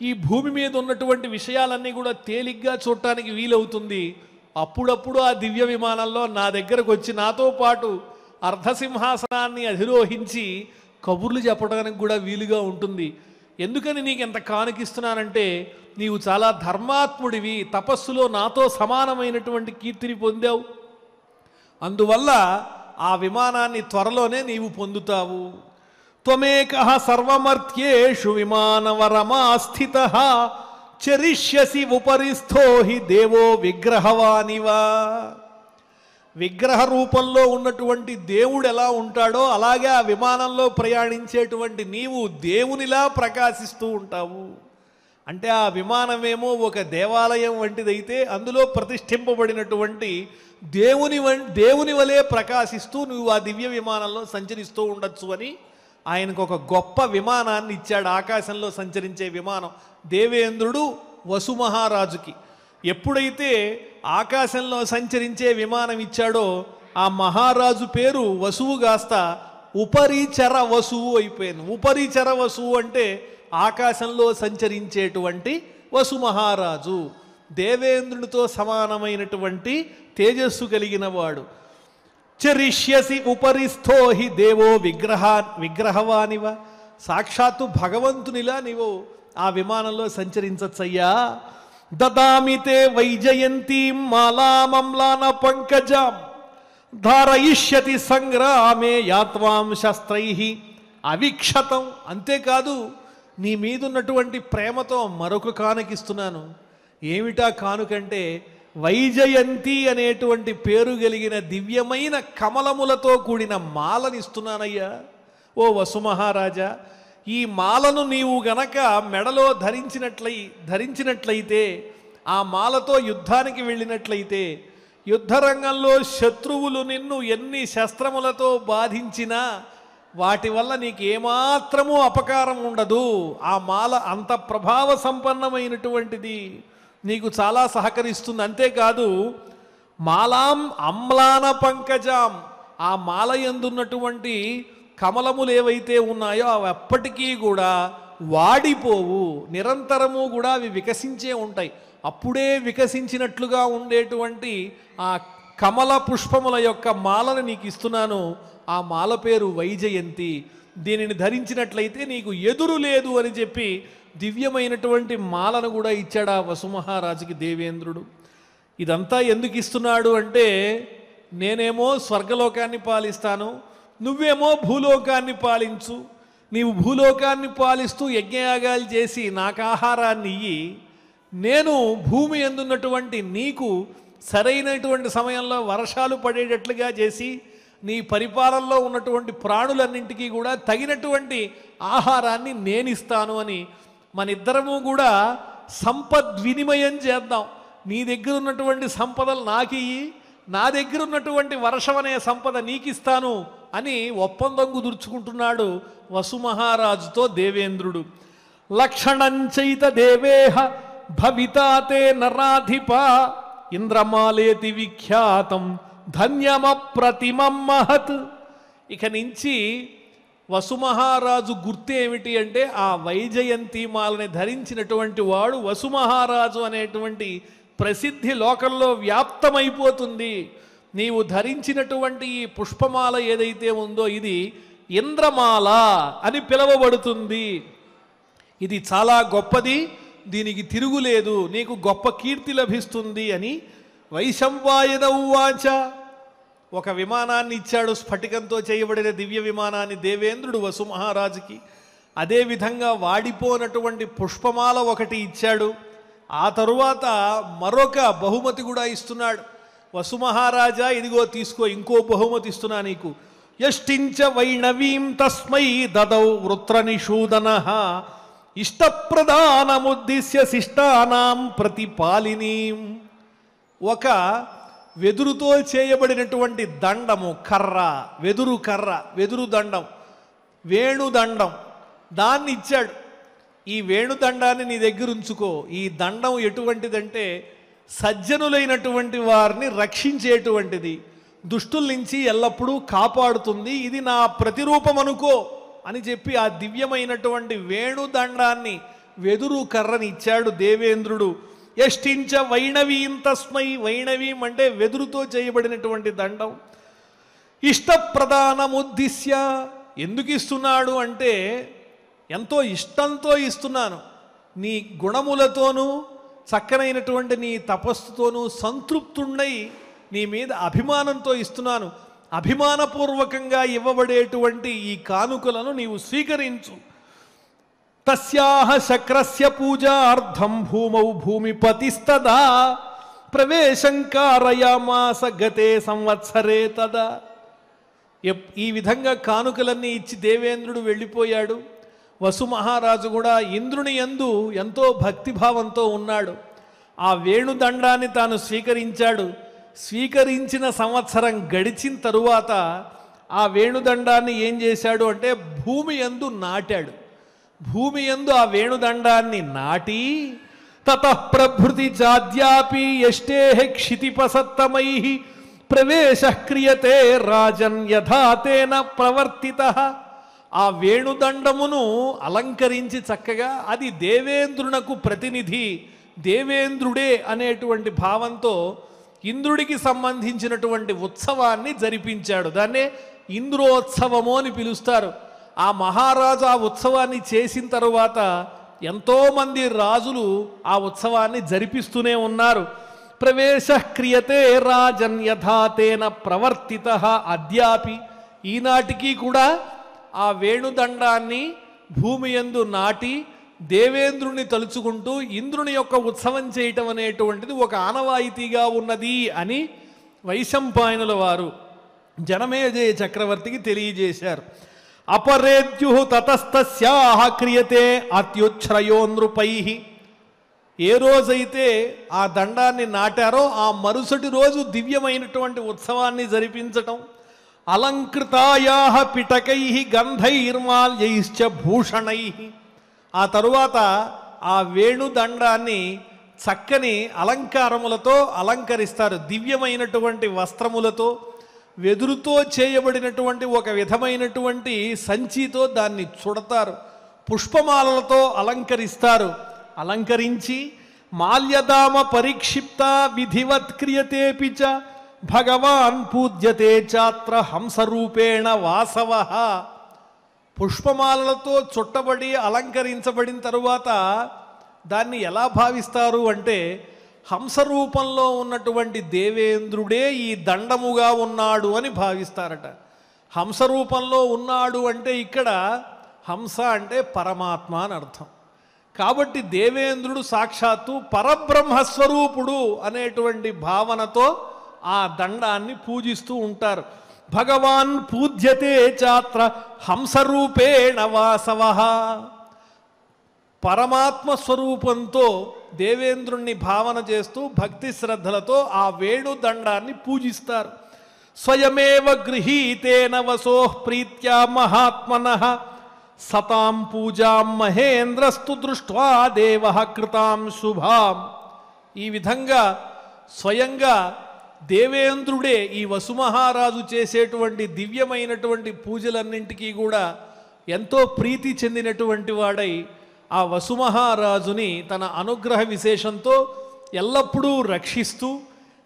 ఈ భూమి మీద ఉన్నటువంటి విషయాలన్నీ కూడా తేలిగ్గా చూడటానికి వీలవుతుంది. అప్పుడప్పుడు ఆ దివ్య విమానంలో నా దగ్గరకు వచ్చి నాతో పాటు అర్ధసింహాసనాన్ని అధిరోహించి కబుర్లు చెప్పడానికి కూడా వీలుగా ఉంటుంది. ఎందుకని నీకు ఎంత కానుకిస్తున్నానంటే నీవు చాలా ధర్మాత్ముడివి, తపస్సులో నాతో సమానమైనటువంటి కీర్తిని పొందావు. అందువల్ల ఆ విమానాన్ని త్వరలోనే నీవు పొందుతావు. త్వమేకః సర్వమర్త్యేషు విమానవరమాస్థితః చరిష్యసి ఉపరిస్థో హి దేవో విగ్రహవానివా. విగ్రహ రూపంలో ఉన్నటువంటి దేవుడు ఎలా ఉంటాడో అలాగే ఆ విమానంలో ప్రయాణించేటువంటి నీవు దేవునిలా ప్రకాశిస్తూ ఉంటావు. అంటే ఆ విమానమేమో ఒక దేవాలయం వంటిదైతే అందులో ప్రతిష్ఠింపబడినటువంటి దేవుని వలె ప్రకాశిస్తూ నువ్వు ఆ దివ్య విమానంలో సంచరిస్తూ ఉండొచ్చు అని ఆయనకు ఒక గొప్ప విమానాన్ని ఇచ్చాడు, ఆకాశంలో సంచరించే విమానం. దేవేంద్రుడు వసు మహారాజుకి ఎప్పుడైతే ఆకాశంలో సంచరించే విమానం ఇచ్చాడో ఆ మహారాజు పేరు వసువు కాస్త ఉపరిచర వసువు అయిపోయింది. ఉపరిచర వసువు అంటే ఆకాశంలో సంచరించేటువంటి వసు మహారాజు, దేవేంద్రునితో సమానమైనటువంటి తేజస్సు కలిగిన వాడు. చరిష్యసి ఉపరిస్థో హి దేవో విగ్రహవానివ. సాక్షాత్తు భగవంతునిలా నీవు ఆ విమానంలో సంచరించచ్చయ్యా. దదామితే వైజయంతీం మాలామమ్లాన పంకజాం ధారయిష్యతి సంగ్రామే యాత్వాం శస్త్రైః అవిక్షతం. అంతేకాదు నీ మీదున్నటువంటి ప్రేమతో మరొక కానుకిస్తున్నాను. ఏమిటా కానుకంటే వైజయంతి అనేటువంటి పేరు కలిగిన దివ్యమైన కమలములతో కూడిన మాలనిస్తున్నానయ్యా. ఓ వసు మహారాజా, ఈ మాలను నీవు గనక మెడలో ధరించినట్లయితే, ఆ మాలతో యుద్ధానికి వెళ్ళినట్లయితే, యుద్ధరంగంలో శత్రువులు నిన్ను ఎన్ని శస్త్రములతో బాధించినా వాటి వల్ల నీకు ఏమాత్రమూ అపకారం ఉండదు. ఆ మాల అంత ప్రభావ సంపన్నమైనటువంటిది, నీకు చాలా సహకరిస్తుంది. అంతేకాదు మాలాం అమ్లాన పంకజాం, ఆ మాల యందున్నటువంటి కమలములు ఏవైతే ఉన్నాయో అవి ఎప్పటికీ కూడా వాడిపోవు, నిరంతరము కూడా అవి వికసించే ఉంటాయి. అప్పుడే వికసించినట్లుగా ఉండేటువంటి ఆ కమల పుష్పముల యొక్క మాలను నీకు ఇస్తున్నాను. ఆ మాల పేరు వైజయంతి. దీనిని ధరించినట్లయితే నీకు ఎదురు లేదు అని చెప్పి దివ్యమైనటువంటి మాలను కూడా ఇచ్చాడు ఆ వసుమహారాజుకి దేవేంద్రుడు. ఇదంతా ఎందుకు ఇస్తున్నాడు అంటే, నేనేమో స్వర్గలోకాన్ని పాలిస్తాను, నువ్వేమో భూలోకాన్ని పాలించు. నీవు భూలోకాన్ని పాలిస్తూ యజ్ఞయాగాలు చేసి నాకు ఆహారాన్ని ఇయ్యి, నేను భూమి ఎందున్నటువంటి నీకు సరైనటువంటి సమయంలో వర్షాలు పడేటట్లుగా చేసి నీ పరిపాలనలో ఉన్నటువంటి ప్రాణులన్నింటికీ కూడా తగినటువంటి ఆహారాన్ని నేనిస్తాను అని మనిద్దరము కూడా సంపద్వినిమయం చేద్దాం. నీ దగ్గర ఉన్నటువంటి సంపదలు నాకు ఇయ్యి, నా దగ్గర ఉన్నటువంటి వర్షం అనే సంపద నీకిస్తాను అని ఒప్పందం కుదుర్చుకుంటున్నాడు వసుమహారాజుతో దేవేంద్రుడు. లక్షణంచైత దేవేహ భవితాతే నరాధిప ఇంద్రమాలేతి విఖ్యాతం ధన్యమప్రతిమం మహత్. ఇక నుంచి వసుమహారాజు గుర్తు ఏమిటి అంటే, ఆ వైజయంతి మాలని ధరించినటువంటి వాడు వసుమహారాజు అనేటువంటి ప్రసిద్ధి లోకంలో వ్యాప్తమైపోతుంది. నీవు ధరించినటువంటి ఈ పుష్పమాల ఏదైతే ఉందో ఇది ఇంద్రమాల అని పిలువబడుతుంది. ఇది చాలా గొప్పది, దీనికి తిరుగులేదు, నీకు గొప్ప కీర్తి లభిస్తుంది అని వైశంపాయన ఉవాచ. ఒక విమానాన్ని ఇచ్చాడు, స్ఫటికంతో చేయబడిన దివ్య విమానాన్ని దేవేంద్రుడు వసుమహారాజుకి. అదేవిధంగా వాడిపోనటువంటి పుష్పమాల ఒకటి ఇచ్చాడు. ఆ తరువాత మరొక బహుమతి కూడా ఇస్తున్నాడు. వసుమహారాజా, ఇదిగో తీసుకో, ఇంకో బహుమతి ఇస్తున్నా నీకు. యష్టించ వైణవీం తస్మై దదౌ వృత్రనిషూదనః ఇష్టప్రదానముద్దిశ్య శిష్టానాం ప్రతిపాలినీం. ఒక వెదురుతో చేయబడినటువంటి దండము, కర్ర, వెదురు కర్ర, వెదురు దండం, వేణుదండం, దాన్ని ఇచ్చాడు. ఈ వేణుదండాన్ని నీ దగ్గర ఉంచుకో. ఈ దండం ఎటువంటిదంటే సజ్జనులైనటువంటి వారిని రక్షించేటువంటిది, దుష్టుల నుంచి ఎల్లప్పుడూ కాపాడుతుంది. ఇది నా ప్రతిరూపం అనుకో అని చెప్పి ఆ దివ్యమైనటువంటి వేణుదండాన్ని, వెదురు కర్రని ఇచ్చాడు దేవేంద్రుడు. యష్టించ వైణవీం తస్మై, వైణవీం అంటే వెదురుతో చేయబడినటువంటి దండం. ఇష్టప్రదానముద్దిశ్య, ఎందుకు ఇస్తున్నాడు అంటే ఎంతో ఇష్టంతో ఇస్తున్నాను. నీ గుణములతోనూ చక్కనైనటువంటి నీ తపస్సుతోనూ సంతృప్తుండై నీ మీద అభిమానంతో ఇస్తున్నాను. అభిమానపూర్వకంగా ఇవ్వబడేటువంటి ఈ కానుకలను నీవు స్వీకరించు. తస్యాహ శక్రస్య పూజార్థం భూమౌ భూమిపతిస్తదా ప్రవేశం కారయామాస గతే సంవత్సరే తదా. ఈ విధంగా కానుకలన్నీ ఇచ్చి దేవేంద్రుడు వెళ్ళిపోయాడు. వసుమహారాజు కూడా ఇంద్రుని యందు ఎంతో భక్తిభావంతో ఉన్నాడు. ఆ వేణుదండాన్ని తాను స్వీకరించాడు. స్వీకరించిన సంవత్సరం గడిచిన తరువాత ఆ వేణుదండాన్ని ఏం చేశాడు అంటే భూమి యందు నాటాడు. భూమి యందు ఆ వేణుదండాన్ని నాటి తతః ప్రభృతి చాద్యాపి యష్టేః క్షితిపసత్తమైః ప్రవేశః క్రియతే రాజన్ యథా తేన ప్రవర్తితః. ఆ వేణుదండమును అలంకరించి చక్కగా అది దేవేంద్రునకు ప్రతినిధి, దేవేంద్రుడే అనేటువంటి భావంతో ఇంద్రుడికి సంబంధించినటువంటి ఉత్సవాన్ని జరిపించాడు. దాన్నే ఇంద్రోత్సవము అని పిలుస్తారు. ఆ మహారాజు ఆ ఉత్సవాన్ని చేసిన తరువాత ఎంతోమంది రాజులు ఆ ఉత్సవాన్ని జరిపిస్తూనే ఉన్నారు. ప్రవేశః క్రియతే రాజన్ యథా తేన ప్రవర్తితః అద్యాపి. ఈనాటికి కూడా ఆ వేణుదండాన్ని భూమి యందు నాటి దేవేంద్రుని తలుచుకుంటూ ఇంద్రుని యొక్క ఉత్సవం చేయటం అనేటువంటిది ఒక ఆనవాయితీగా ఉన్నది అని వైశంపాయనుల వారు జనమేజయ చక్రవర్తికి తెలియజేశారు. అపరేద్యు తతస్తస్యాః క్రియతే అత్యుచ్ఛ్రయో నృపైః. ఏ రోజైతే ఆ దండాన్ని నాటారో ఆ మరుసటి రోజు దివ్యమైనటువంటి ఉత్సవాన్ని జరిపించటం, అలంకృతాయా పిటకై గంధైర్మాల్యైశ్చ భూషణై. ఆ తరువాత ఆ వేణుదండాన్ని చక్కని అలంకారములతో అలంకరిస్తారు. దివ్యమైనటువంటి వస్త్రములతో, వెదురుతో చేయబడినటువంటి ఒక విధమైనటువంటి సంచితో దాన్ని చుడతారు. పుష్పమాలలతో అలంకరిస్తారు. అలంకరించి మాల్యదామ పరిక్షిప్త విధివత్ క్రియతేపి చ భగవాన్ పూజ్యతే చాత్ర హంసరూపేణ వాసవ. పుష్పమాలలతో చుట్టబడి అలంకరించబడిన తరువాత దాన్ని ఎలా భావిస్తారు అంటే, హంసరూపంలో ఉన్నటువంటి దేవేంద్రుడే ఈ దండముగా ఉన్నాడు అని భావిస్తారట. హంసరూపంలో ఉన్నాడు అంటే ఇక్కడ హంస అంటే పరమాత్మ అని అర్థం. కాబట్టి దేవేంద్రుడు సాక్షాత్తు పరబ్రహ్మస్వరూపుడు అనేటువంటి భావనతో ఆ దండాన్ని పూజిస్తూ ఉంటారు. భగవాన్ పూజ్యతే చాత్ర హంసరూపేణ వాసవ. పరమాత్మ స్వరూపంతో దేవేంద్రుణ్ణి భావన చేస్తూ భక్తి శ్రద్ధలతో ఆ వేణుదండాన్ని పూజిస్తారు. స్వయమేవ గృహీతేన వసోః ప్రీత్యా మహాత్మనః సతాం పూజాం మహేంద్రస్తు దృష్ట్వా దేవః కృతాం శుభాం. ఈ విధంగా స్వయంగా దేవేంద్రుడే ఈ వసుమహారాజు చేసేటువంటి దివ్యమైనటువంటి పూజలన్నింటికీ కూడా ఎంతో ప్రీతి చెందినటువంటి వాడై ఆ వసుమహారాజుని తన అనుగ్రహ విశేషంతో ఎల్లప్పుడూ రక్షిస్తూ,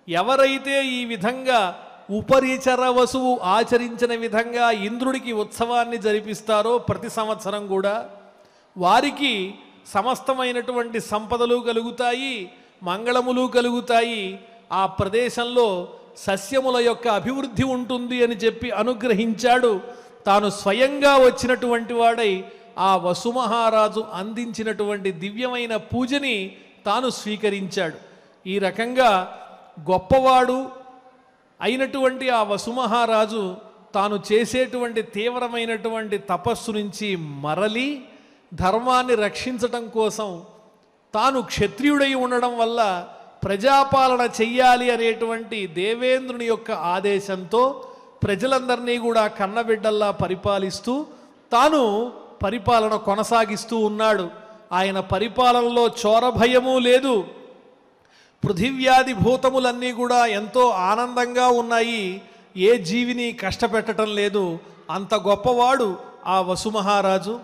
ఎవరైతే ఈ విధంగా ఉపరిచర వసువు ఆచరించిన విధంగా ఇంద్రుడికి ఉత్సవాన్ని జరిపిస్తారో ప్రతి సంవత్సరం కూడా, వారికి సమస్తమైనటువంటి సంపదలు కలుగుతాయి, మంగళములు కలుగుతాయి, ఆ ప్రదేశంలో సస్యముల యొక్క అభివృద్ధి ఉంటుంది అని చెప్పి అనుగ్రహించాడు. తాను స్వయంగా వచ్చినటువంటి వాడై ఆ వసుమహారాజు అందించినటువంటి దివ్యమైన పూజని తాను స్వీకరించాడు. ఈ రకంగా గొప్పవాడు అయినటువంటి ఆ వసుమహారాజు తాను చేసేటువంటి తీవ్రమైనటువంటి తపస్సు నుంచి మరలి ధర్మాన్ని రక్షించటం కోసం, తాను క్షత్రియుడై ఉండడం వల్ల ప్రజాపాలన చెయ్యాలి అనేటువంటి దేవేంద్రుని యొక్క ఆదేశంతో ప్రజలందరినీ కూడా కన్నబిడ్డల్లా పరిపాలిస్తూ తాను పరిపాలన కొనసాగిస్తూ ఉన్నాడు. ఆయన పరిపాలనలో చోరభయము లేదు. పృథివ్యాది భూతములన్నీ కూడా ఎంతో ఆనందంగా ఉన్నాయి. ఏ జీవిని కష్టపెట్టడం లేదు. అంత గొప్పవాడు ఆ వసుమహారాజు.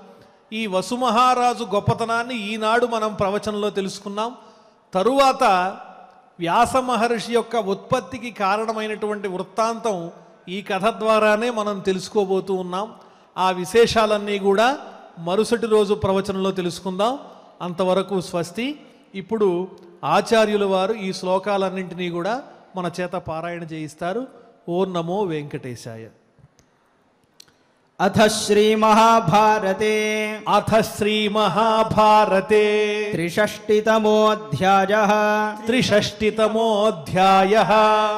ఈ వసుమహారాజు గొప్పతనాన్ని ఈనాడు మనం ప్రవచనంలో తెలుసుకున్నాం. తరువాత వ్యాస మహర్షి యొక్క ఉత్పత్తికి కారణమైనటువంటి వృత్తాంతం ఈ కథ ద్వారానే మనం తెలుసుకోబోతూ ఉన్నాం. ఆ విశేషాలన్నీ కూడా మరుసటి రోజు ప్రవచనంలో తెలుసుకుందాం. అంతవరకు స్వస్తి. ఇప్పుడు ఆచార్యుల వారు ఈ శ్లోకాలన్నింటినీ కూడా మన చేత పారాయణ చేయిస్తారు. ఓం నమో వెంకటేశాయ. అథ శ్రీ మహాభారతే త్రిషష్టితమోऽధ్యాయः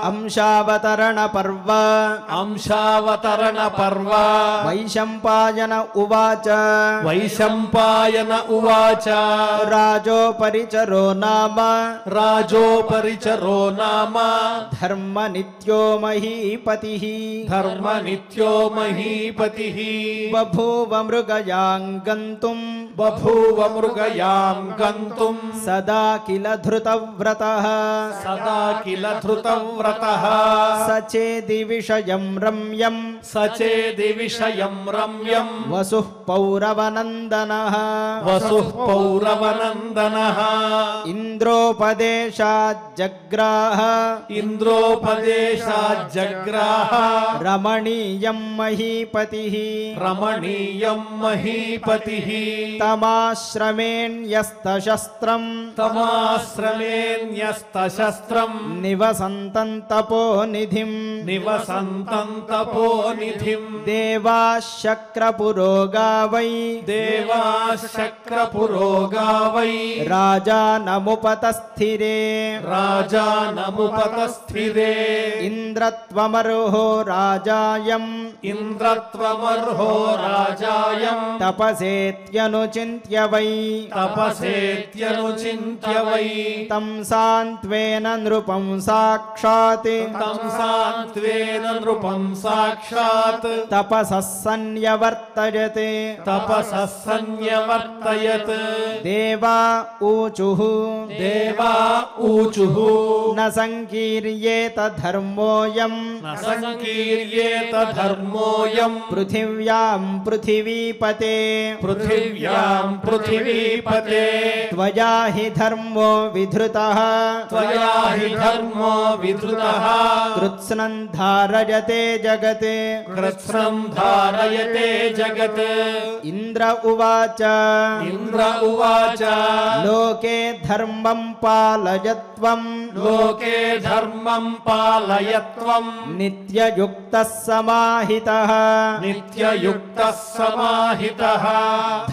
అంశావతరణ పర్వ వైశంపాయన ఉవాచ రాజోపరిచరో నామ ధర్మనిత్యో మహీపతిః బభూవ మృగయాం గంతుం సదా కిల ధృతవ్రతః సచేది విషయం రమ్యం వసుః పౌరవనందనః ఇంద్రోపదేశాజ్జగ్రాహ రమణీయం మహీపతిః తమాశ్రమేణ్యస్తశస్త్రం నివసంతం తపోనిధిం దేవాశక్రపురోగావై రాజానముపతస్థిరే ఇంద్రత్వమర్హో రాజాయం तमोर्हो राजायम् तपसेत्यनुचिन्त्य वै तपसेत्यनुचिन्त्य वै तं सान्त्वेन नृपं साक्षात् तं सान्त्वेन नृपं साक्षात् तपसः सन्यवर्तयते तपसः सन्यवर्तयत् देवा ऊचुः देवा ऊचुः न संकीर्येत धर्मोऽयं न संकीर्येत धर्मोऽयं पृथिव्यां पृथिवीपते पृथिव्यां पृथिवीपते त्वया हि धर्मो विधृतः त्वया हि धर्मो विधृतः कृत्स्नं धारयते जगत् कृत्स्नं धारयते जगत् इन्द्र उवाच इन्द्र उवाच लोके धर्मं पालयत्वं लोके धर्मं पालयत्वं नित्ययुक्तः समाहितः नित्ययुक्तः समाहितः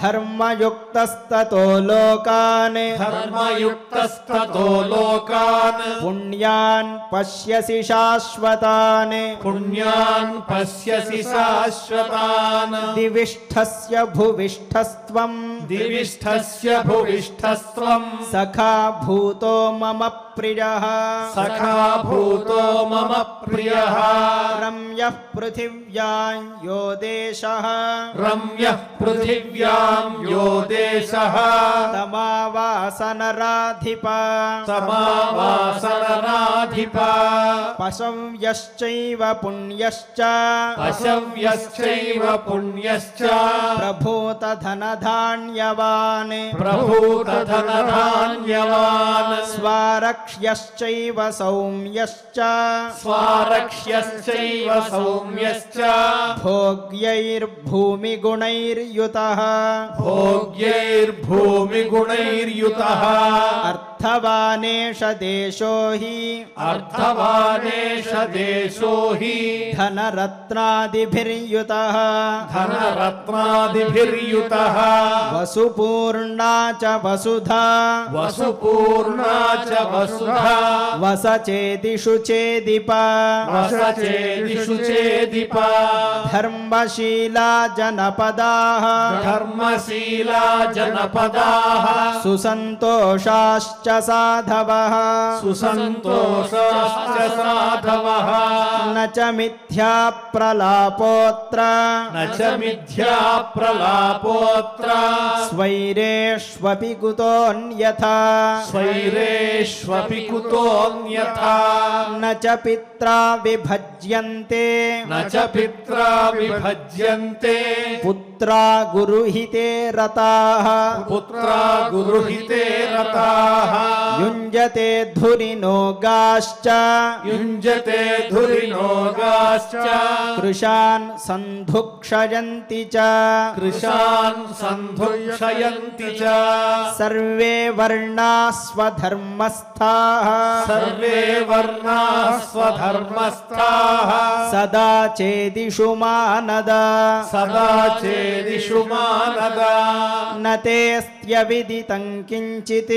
धर्मयुक्तस्ततो लोकान् धर्मयुक्तस्ततो लोकान् पुण्यान् पश्यसि शाश्वतान् पुण्यान् पश्यसि शाश्वतान् दिविष्ठस्य भुविष्ठस्त्वं दिविष्ठस्य भुविष्ठस्त्वं सखा भूतो मम प्रियः सखा भूतो मम प्रियः रम्यः पृथिव्यां यो देशः रम्यः पृथिव्यां यो देशः तमावासनराधिपा तमावासनराधिपा पशव्यश्चैव पुण्यश्च पशव्यश्चैव पुण्यश्च प्रभूतधनधान्यवान् प्रभूतधनधान्यवान् स्वारक्ष्यश्चैव सौम्यश्च स्वारक्ष्यश्चैव सौम्यश्च भोग्यैर्भूमिगुणैर्युतः भोग्यैर्भूमिगुणैर्युतः अर्थवानेश देशो हि अर्थवानेश देशो हि धनरत्नादिभिर्युतः धनरत्नादिभिर्युतः वसुपूर्णा च वसुधा वसुपूर्णा च वसुधा वसचेदिषु चेदिपा वसचेदिषु चेदिपा धर्मशीला जनपदाः धर्मशीला जनपदाः सुसन्तोषाश्च साधवः सुसन्तोषाश्च साधवः न च मिथ्या प्रलापोऽत्र न च मिथ्या प्रलापोऽत्र स्वैरेष्वपि कुतोऽन्यथा स्वैरेष्वपि कुतोऽन्यथा न च पित्रा विभज्यन्ते न च पित्रा विभज्यन्ते पुत्रा गुरुहिते रताः पुत्रा गुरुहिते रताः युञ्जते धुरिनो गाश्च युञ्जते धुरिनो गाश्च कृशान् सन्धुक्षयन्ति च कृशान् सन्धुक्षयन्ति च सर्वे वर्णाः स्वधर्मस्थाः सर्वे वर्णाः स्वधर्मस्थाः सदा चेदिषु मानद सदा चेदिषु मानद न तेऽस्त्यविदितं किञ्चित्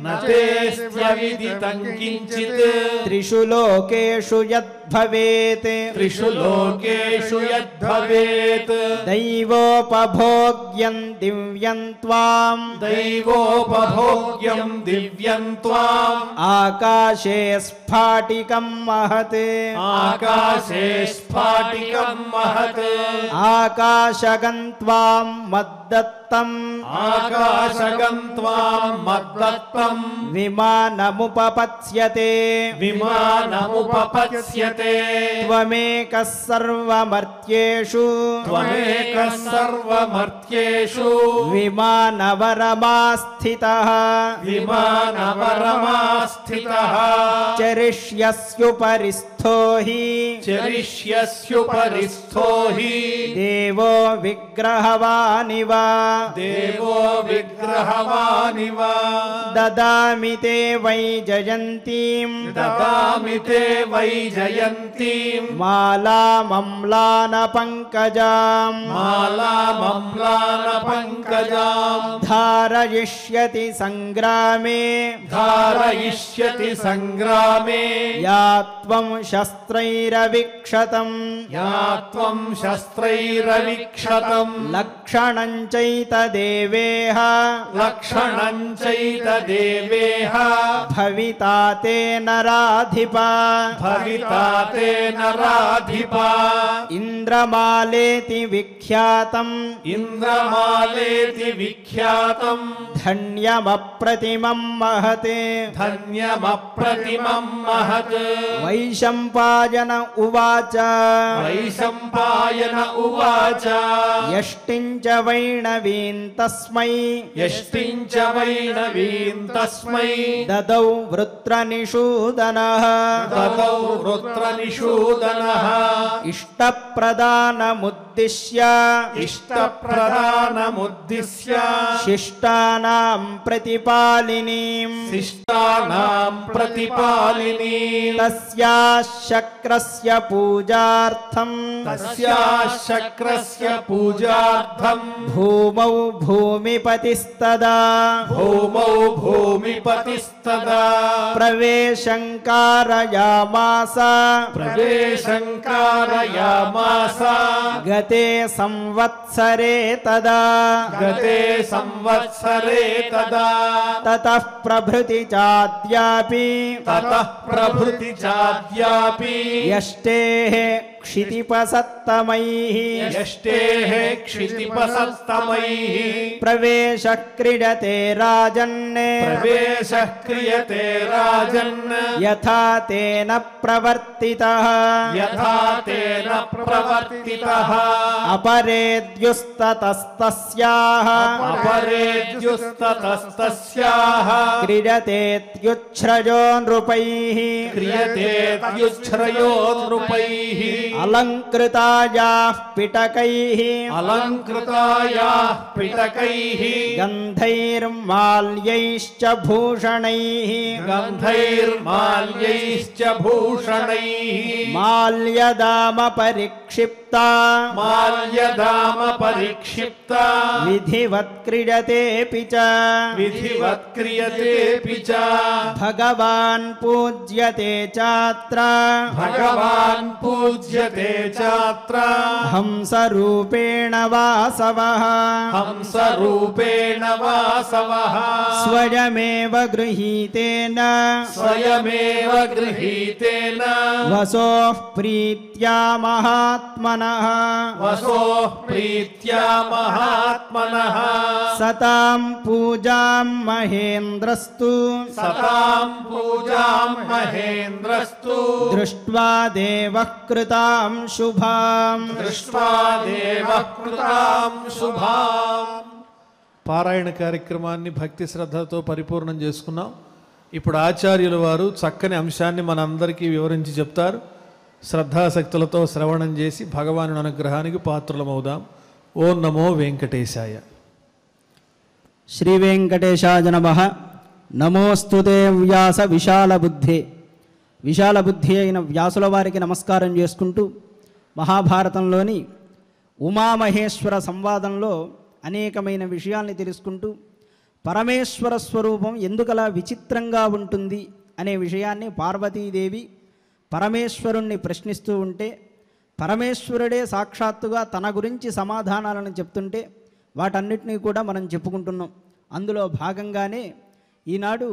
न तेऽस्त्यविदितं किञ्चित् त्रिषु लोकेषु यद्भवेत् त्रिषु लोकेषु यद्भवेत् दैवोपभोग्यं दिव्यं त्वां दैवोपभोग्यं दिव्यं त्वाम् आकाशे स्फाटिकं महत् आकाशे स्फाटिकं महत् आकाशगं त्वां मद्दत्तम् आकाशगं त्वां मद्दत्तं विमानमुपपत्स्यते विमानमुपपत्स्यते त्वमेकः सर्वमर्त्येषु त्वमेकः सर्वमर्त्येषु विमानवरमास्थितः विमानवरमास्थितः चरिष्यस्युपरिस्थो हि चरिष्यस्युपरिस्थो हि देवो विग्रहवानिव దేవో విగ్రహవానివ దదామి తే వైజయంతీం మాలామమ్లాన పంకజాం ధారయిష్యతి సంగ్రామే యా త్వం శస్త్రైరవిక్షతం లక్షణం చైతదేవేహ భవితా తే నరాధిప ఇంద్రమాలేతి విఖ్యాతం ధన్యమప్రతిమం మహత్ వైశంపాయన ఉవాచ యష్టించ వైణవీం తస్మై దదౌ వృత్రనిషూదనః ఇష్టప్రదానముద్దిశ్య శిష్టానాం ప్రతిపాలినీం తస్యాః శక్రస్య పూజార్థం భూమౌ భూమిపతిస్తదా ప్రవేశం కారయామాస గతే సంవత్సరే తదా తతః ప్రభృతి చాద్యాపి యష్టేః క్షితిపసత్తమైః ప్రవేశ క్రీడతే రాజన్ యథా తేన ప్రవర్తితః అపరేద్యుస్తతస్తస్యాః క్రీడతేత్యుచ్ఛ్రజో నృపైః అలంకృతాయాః పిటకైః గంధైర్మాల్యైశ్చ భూషణైః మాల్యదామ పరిక్షిప్తా విధివత్ క్రీడతేపి చ భగవాన్ పూజ్యతే చాత్ర హంసరూపేణ వాసవః స్వయమేవ గృహీతేన వసోః ప్రీత్యా మహాత్మనః సతాం పూజాం మహేంద్రస్తు దృష్ట్వా దేవః కృతాం శుభాం పారాయణ కార్యక్రమాన్ని భక్తి శ్రద్ధతో పరిపూర్ణం చేసుకున్నాం. ఇప్పుడు ఆచార్యుల వారు చక్కని అంశాన్ని మనందరికీ వివరించి చెప్తారు. శ్రద్ధాశక్తులతో శ్రవణం చేసి భగవాను అనుగ్రహానికి పాత్రులమవుదాం. ఓం నమో వెంకటేశాయ. శ్రీ వెంకటేశాయ నమః. నమోస్తుతే వ్యాస విశాల బుద్ధి. విశాల బుద్ధి అయిన వ్యాసుల వారికి నమస్కారం చేసుకుంటూ మహాభారతంలోని ఉమామహేశ్వర సంవాదంలో అనేకమైన విషయాల్ని తెలుసుకుంటూ పరమేశ్వర స్వరూపం ఎందుకలా విచిత్రంగా ఉంటుంది అనే విషయాన్ని పార్వతీదేవి పరమేశ్వరుణ్ణి ప్రశ్నిస్తూ ఉంటే పరమేశ్వరుడే సాక్షాత్తుగా తన గురించి సమాధానాలను చెప్తుంటే వాటన్నిటినీ కూడా మనం చెప్పుకుంటున్నాం. అందులో భాగంగానే ఈనాడు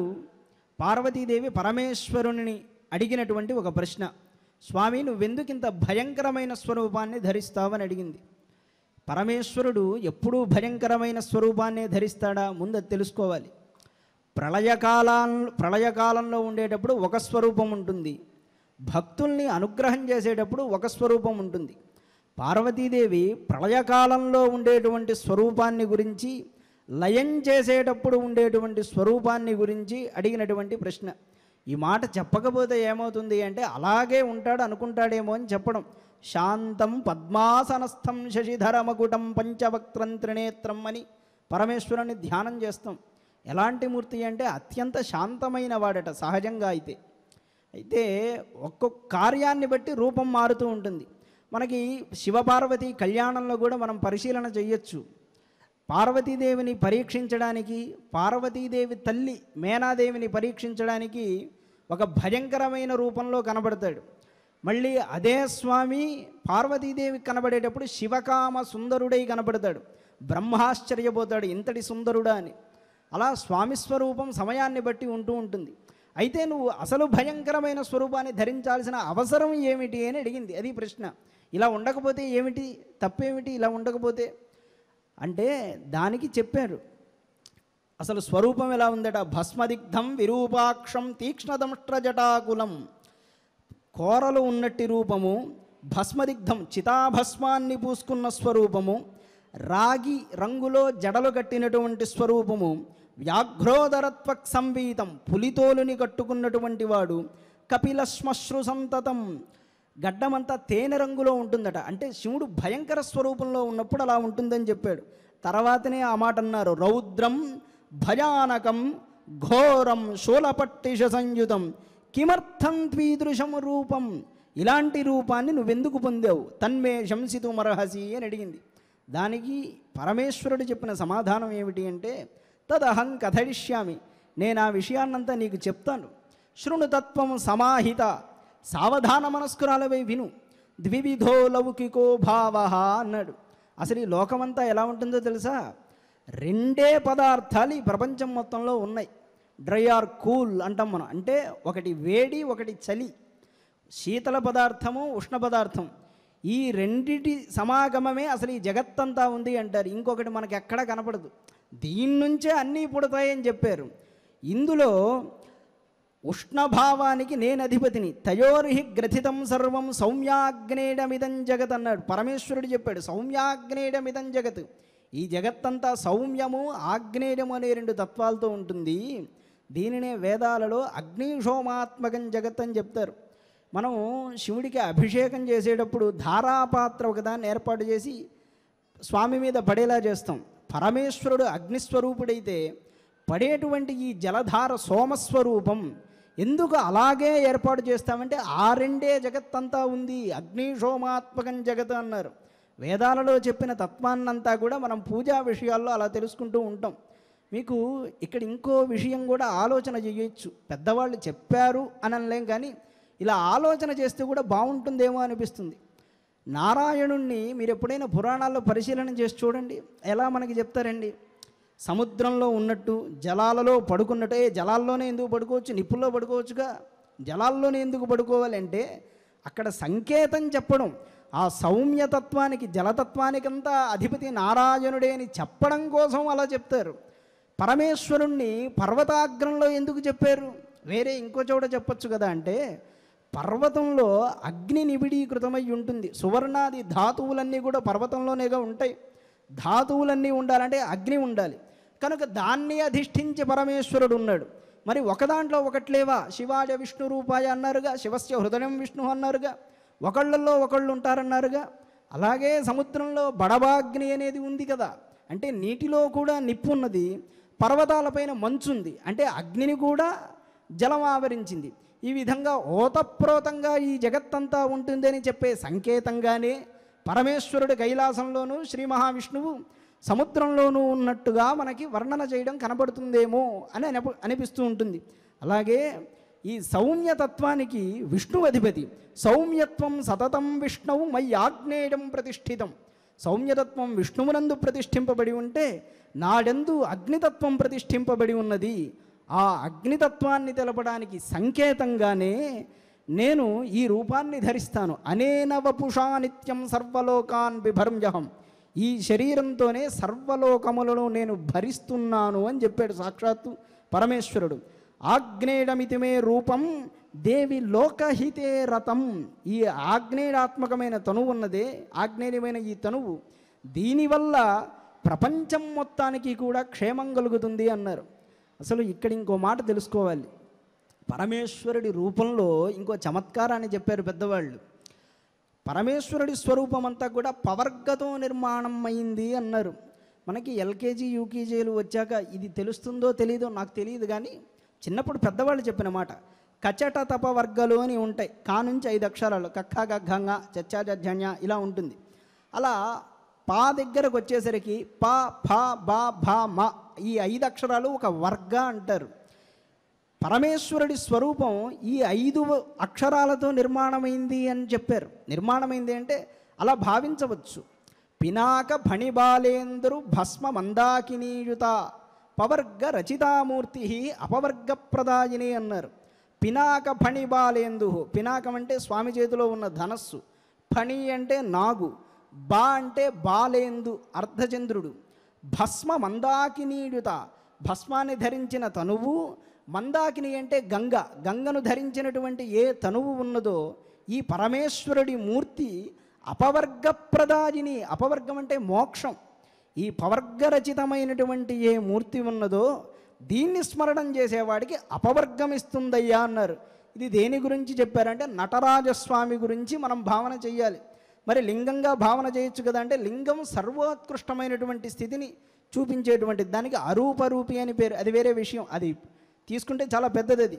పార్వతీదేవి పరమేశ్వరుని అడిగినటువంటి ఒక ప్రశ్న, స్వామి నువ్వెందుకింత భయంకరమైన స్వరూపాన్ని ధరిస్తావని అడిగింది. పరమేశ్వరుడు ఎప్పుడూ భయంకరమైన స్వరూపాన్నే ధరిస్తాడా? ముందు తెలుసుకోవాలి. ప్రళయకాలంలో ఉండేటప్పుడు ఒక స్వరూపం ఉంటుంది, భక్తుల్ని అనుగ్రహం చేసేటప్పుడు ఒక స్వరూపం ఉంటుంది. పార్వతీదేవి ప్రళయకాలంలో ఉండేటువంటి స్వరూపాన్ని గురించి, లయం చేసేటప్పుడు ఉండేటువంటి స్వరూపాన్ని గురించి అడిగినటువంటి ప్రశ్న. ఈ మాట చెప్పకపోతే ఏమవుతుంది అంటే అలాగే ఉంటాడు అనుకుంటాడేమో అని చెప్పడం. శాంతం పద్మాసనస్థం శశిధరమకుటం పంచవక్త్రం త్రినేత్రం అని పరమేశ్వరుని ధ్యానం చేస్తాం. ఎలాంటి మూర్తి అంటే అత్యంత శాంతమైన వాడట సహజంగా అయితే. అయితే ఒక్కొక్క కార్యాన్ని బట్టి రూపం మారుతూ ఉంటుంది. మనకి శివపార్వతి కళ్యాణంలో కూడా మనం పరిశీలన చేయొచ్చు. పార్వతీదేవిని పరీక్షించడానికి, పార్వతీదేవి తల్లి మేనాదేవిని పరీక్షించడానికి ఒక భయంకరమైన రూపంలో కనబడతాడు. మళ్ళీ అదే స్వామి పార్వతీదేవికి కనబడేటప్పుడు శివకామ సుందరుడై కనబడతాడు. బ్రహ్మాశ్చర్యపోతాడు, ఇంతటి సుందరుడా అని. అలా స్వామి స్వరూపం సమయాన్ని బట్టి ఉంటూ ఉంటుంది. అయితే నువ్వు అసలు భయంకరమైన స్వరూపాన్ని ధరించాల్సిన అవసరం ఏమిటి అని అడిగింది. అది ప్రశ్న. ఇలా ఉండకపోతే ఏమిటి, తప్పేమిటి ఇలా ఉండకపోతే అంటే దానికి చెప్పారు. అసలు స్వరూపం ఎలా ఉందట, భస్మదిగ్ధం విరూపాక్షం తీక్ష్ణదంష్ట్రజటాకులం. కోరలు ఉన్నట్టి రూపము, భస్మదిగ్ధం చితాభస్మాన్ని పూసుకున్న స్వరూపము, రాగి రంగులో జడలు కట్టినటువంటి స్వరూపము, వ్యాఘ్రోదరత్వక్ సంవీతం పులితోలుని కట్టుకున్నటువంటి వాడు, కపిలశ్మశ్రు సంతతం గడ్డమంతా తేనె రంగులో ఉంటుందట. అంటే శివుడు భయంకర స్వరూపంలో ఉన్నప్పుడు అలా ఉంటుందని చెప్పాడు. తర్వాతనే ఆ మాట అన్నారు, రౌద్రం భయానకం ఘోరం శూలపట్టిష సంయుతం కిమర్థం త్వీదృశం రూపం. ఇలాంటి రూపాన్ని నువ్వెందుకు పొందావు, తన్మే శంసితుమర్హసి అని అడిగింది. దానికి పరమేశ్వరుడు చెప్పిన సమాధానం ఏమిటి అంటే, తదహం కథయిష్యామి, నేను ఆ విషయాన్నంతా నీకు చెప్తాను. శృణుతత్వం సమాహిత, సావధాన మనస్కురాలవై విను. ద్వివిధో లౌకికో భావ అన్నాడు. అసలు ఈ లోకమంతా ఎలా ఉంటుందో తెలుసా, రెండే పదార్థాలు ఈ ప్రపంచం మొత్తంలో ఉన్నాయి. డ్రై ఆర్ కూల్ అంటాం మనం. అంటే ఒకటి వేడి, ఒకటి చలి. శీతల పదార్థము, ఉష్ణ పదార్థం. ఈ రెండిటి సమాగమమే అసలు ఈ జగత్తంతా ఉంది అంటారు. ఇంకొకటి మనకి ఎక్కడా కనపడదు. దీని నుంచే అన్నీ పుడతాయని చెప్పారు. ఇందులో ఉష్ణభావానికి నేను అధిపతిని, తయోర్హి గ్రథితం సర్వం సౌమ్యాగ్నేయమిదం జగత్ అన్నాడు. పరమేశ్వరుడు చెప్పాడు, సౌమ్యాగ్నేయమిదం జగత్. ఈ జగత్తంతా సౌమ్యము, ఆగ్నేయము అనే రెండు తత్వాలతో ఉంటుంది. దీనినే వేదాలలో అగ్నిశోమాత్మకం జగత్ అని చెప్తారు. మనం శివుడికి అభిషేకం చేసేటప్పుడు ధారాపాత్ర ఒకదాన్ని ఏర్పాటు చేసి స్వామి మీద పడేలా చేస్తాం. పరమేశ్వరుడు అగ్నిస్వరూపుడైతే పడేటువంటి ఈ జలధార సోమస్వరూపం. ఎందుకు అలాగే ఏర్పాటు చేస్తామంటే ఆ రెండే జగత్తంతా ఉంది, అగ్నిశోమాత్మకం జగత్ అన్నారు. వేదాలలో చెప్పిన తత్వాన్నంతా కూడా మనం పూజా విషయాల్లో అలా తెలుసుకుంటూ ఉంటాం. మీకు ఇక్కడ ఇంకో విషయం కూడా ఆలోచన చేయొచ్చు. పెద్దవాళ్ళు చెప్పారు అనలేం, కానీ ఇలా ఆలోచన చేస్తే కూడా బాగుంటుందేమో అనిపిస్తుంది. నారాయణుణ్ణి మీరు ఎప్పుడైనా పురాణాల్లో పరిశీలన చేసి చూడండి, ఎలా మనకి చెప్తారండి. సముద్రంలో ఉన్నట్టు, జలాలలో పడుకున్నట్టే. జలాల్లోనే ఎందుకు పడుకోవచ్చు, నిప్పుల్లో పడుకోవచ్చుగా. జలాల్లోనే ఎందుకు పడుకోవాలంటే అక్కడ సంకేతం చెప్పడం, ఆ సౌమ్యతత్వానికి జలతత్వానికంతా అధిపతి నారాయణుడే అని చెప్పడం కోసం అలా చెప్తారు. పరమేశ్వరుణ్ణి పర్వతాగ్రంలో ఎందుకు చెప్పారు, వేరే ఇంకో చోట చెప్పచ్చు కదా అంటే, పర్వతంలో అగ్ని నిబిడీకృతమై ఉంటుంది. సువర్ణాది ధాతువులన్నీ కూడా పర్వతంలోనేగా ఉంటాయి. ధాతువులన్నీ ఉండాలంటే అగ్ని ఉండాలి. కనుక దాన్ని అధిష్ఠించి పరమేశ్వరుడు ఉన్నాడు. మరి ఒక దాంట్లో ఒకట్లేవా, శివాయ విష్ణు రూపాయ అన్నారుగా, శివస్య హృదయం విష్ణు అన్నారుగా, ఒకళ్ళల్లో ఒకళ్ళు ఉంటారన్నారుగా. అలాగే సముద్రంలో బడబాగ్ని అనేది ఉంది కదా, అంటే నీటిలో కూడా నిప్పు ఉన్నది, పర్వతాలపైన మంచుంది, అంటే అగ్నిని కూడా జలం ఆవరించింది. ఈ విధంగా ఓతప్రోతంగా ఈ జగత్తంతా ఉంటుందని చెప్పే సంకేతంగానే పరమేశ్వరుడు కైలాసంలోనూ శ్రీ మహావిష్ణువు సముద్రంలోనూ ఉన్నట్టుగా మనకి వర్ణన చేయడం కనబడుతుందేమో అని అనిపిస్తూ ఉంటుంది. అలాగే ఈ సౌమ్యతత్వానికి విష్ణు అధిపతి. సౌమ్యత్వం సతతం విష్ణువు మయ్యాగ్నేయం ప్రతిష్ఠితం. సౌమ్యతత్వం విష్ణువునందు ప్రతిష్ఠింపబడి ఉంటే నాడెందు అగ్నితత్వం ప్రతిష్ఠింపబడి ఉన్నది. ఆ అగ్నితత్వాన్ని తెలపడానికి సంకేతంగానే నేను ఈ రూపాన్ని ధరిస్తాను. అనేన వపుషా నిత్యం సర్వలోకాన్ బిభర్మ్యహం. ఈ శరీరంతోనే సర్వలోకములను నేను భరిస్తున్నాను అని చెప్పాడు సాక్షాత్తు పరమేశ్వరుడు. ఆగ్నేయమితి మే రూపం దేవి లోకహితే రతం. ఈ ఆగ్నేయాత్మకమైన తనువు ఉన్నదే, ఆగ్నేయమైన ఈ తనువు, దీనివల్ల ప్రపంచం మొత్తానికి కూడా క్షేమం కలుగుతుంది అన్నారు. అసలు ఇక్కడ ఇంకో మాట తెలుసుకోవాలి. పరమేశ్వరుడి రూపంలో ఇంకో చమత్కారాన్ని చెప్పారు పెద్దవాళ్ళు. పరమేశ్వరుడి స్వరూపం అంతా కూడా పవర్గతో నిర్మాణం అయింది అన్నారు. మనకి ఎల్కేజీ యూకేజీలు వచ్చాక ఇది తెలుస్తుందో తెలీదో నాకు తెలియదు, కానీ చిన్నప్పుడు పెద్దవాళ్ళు చెప్పిన మాట, కచట తప వర్గాలు అని ఉంటాయి. కా నుంచి 5 అక్షరాలు, కక్క గగ్గంగా చచ్చా జజ్జన్య ఇలా ఉంటుంది. అలా పా దగ్గరకు వచ్చేసరికి ప ఫ బ భ మ ఈ 5 అక్షరాలు ఒక వర్గ అంటారు. పరమేశ్వరుడి స్వరూపం ఈ 5 అక్షరాలతో నిర్మాణమైంది అని చెప్పారు. నిర్మాణమైంది అంటే అలా భావించవచ్చు. పినాక ఫణిబాలేంద్రు భస్మ మందాకినీయుత పవర్గ రచితామూర్తి అపవర్గ ప్రదాయిని అన్నారు. పినాక ఫణిబాలేందు, పినాకం అంటే స్వామి చేతిలో ఉన్న ధనస్సు, ఫణి అంటే నాగు, బా అంటే బాలేందు అర్ధచంద్రుడు, భస్మ మందాకినీయుత భస్మాన్ని ధరించిన తనువు, మందాకిని అంటే గంగ, గంగను ధరించినటువంటి ఏ తనువు ఉన్నదో ఈ పరమేశ్వరుడి మూర్తి అపవర్గ ప్రదాయిని. అపవర్గం అంటే మోక్షం. ఈ పవర్గరచితమైనటువంటి ఏ మూర్తి ఉన్నదో దీన్ని స్మరణం చేసేవాడికి అపవర్గం ఇస్తుందయ్యా అన్నారు. ఇది దేని గురించి చెప్పారంటే నటరాజస్వామి గురించి మనం భావన చెయ్యాలి. మరి లింగంగా భావన చేయొచ్చు కదా అంటే లింగం సర్వోత్కృష్టమైనటువంటి స్థితిని చూపించేటువంటి దానికి అరూపరూపి అని పేరు, అది వేరే విషయం, అది తీసుకుంటే చాలా పెద్దది. అది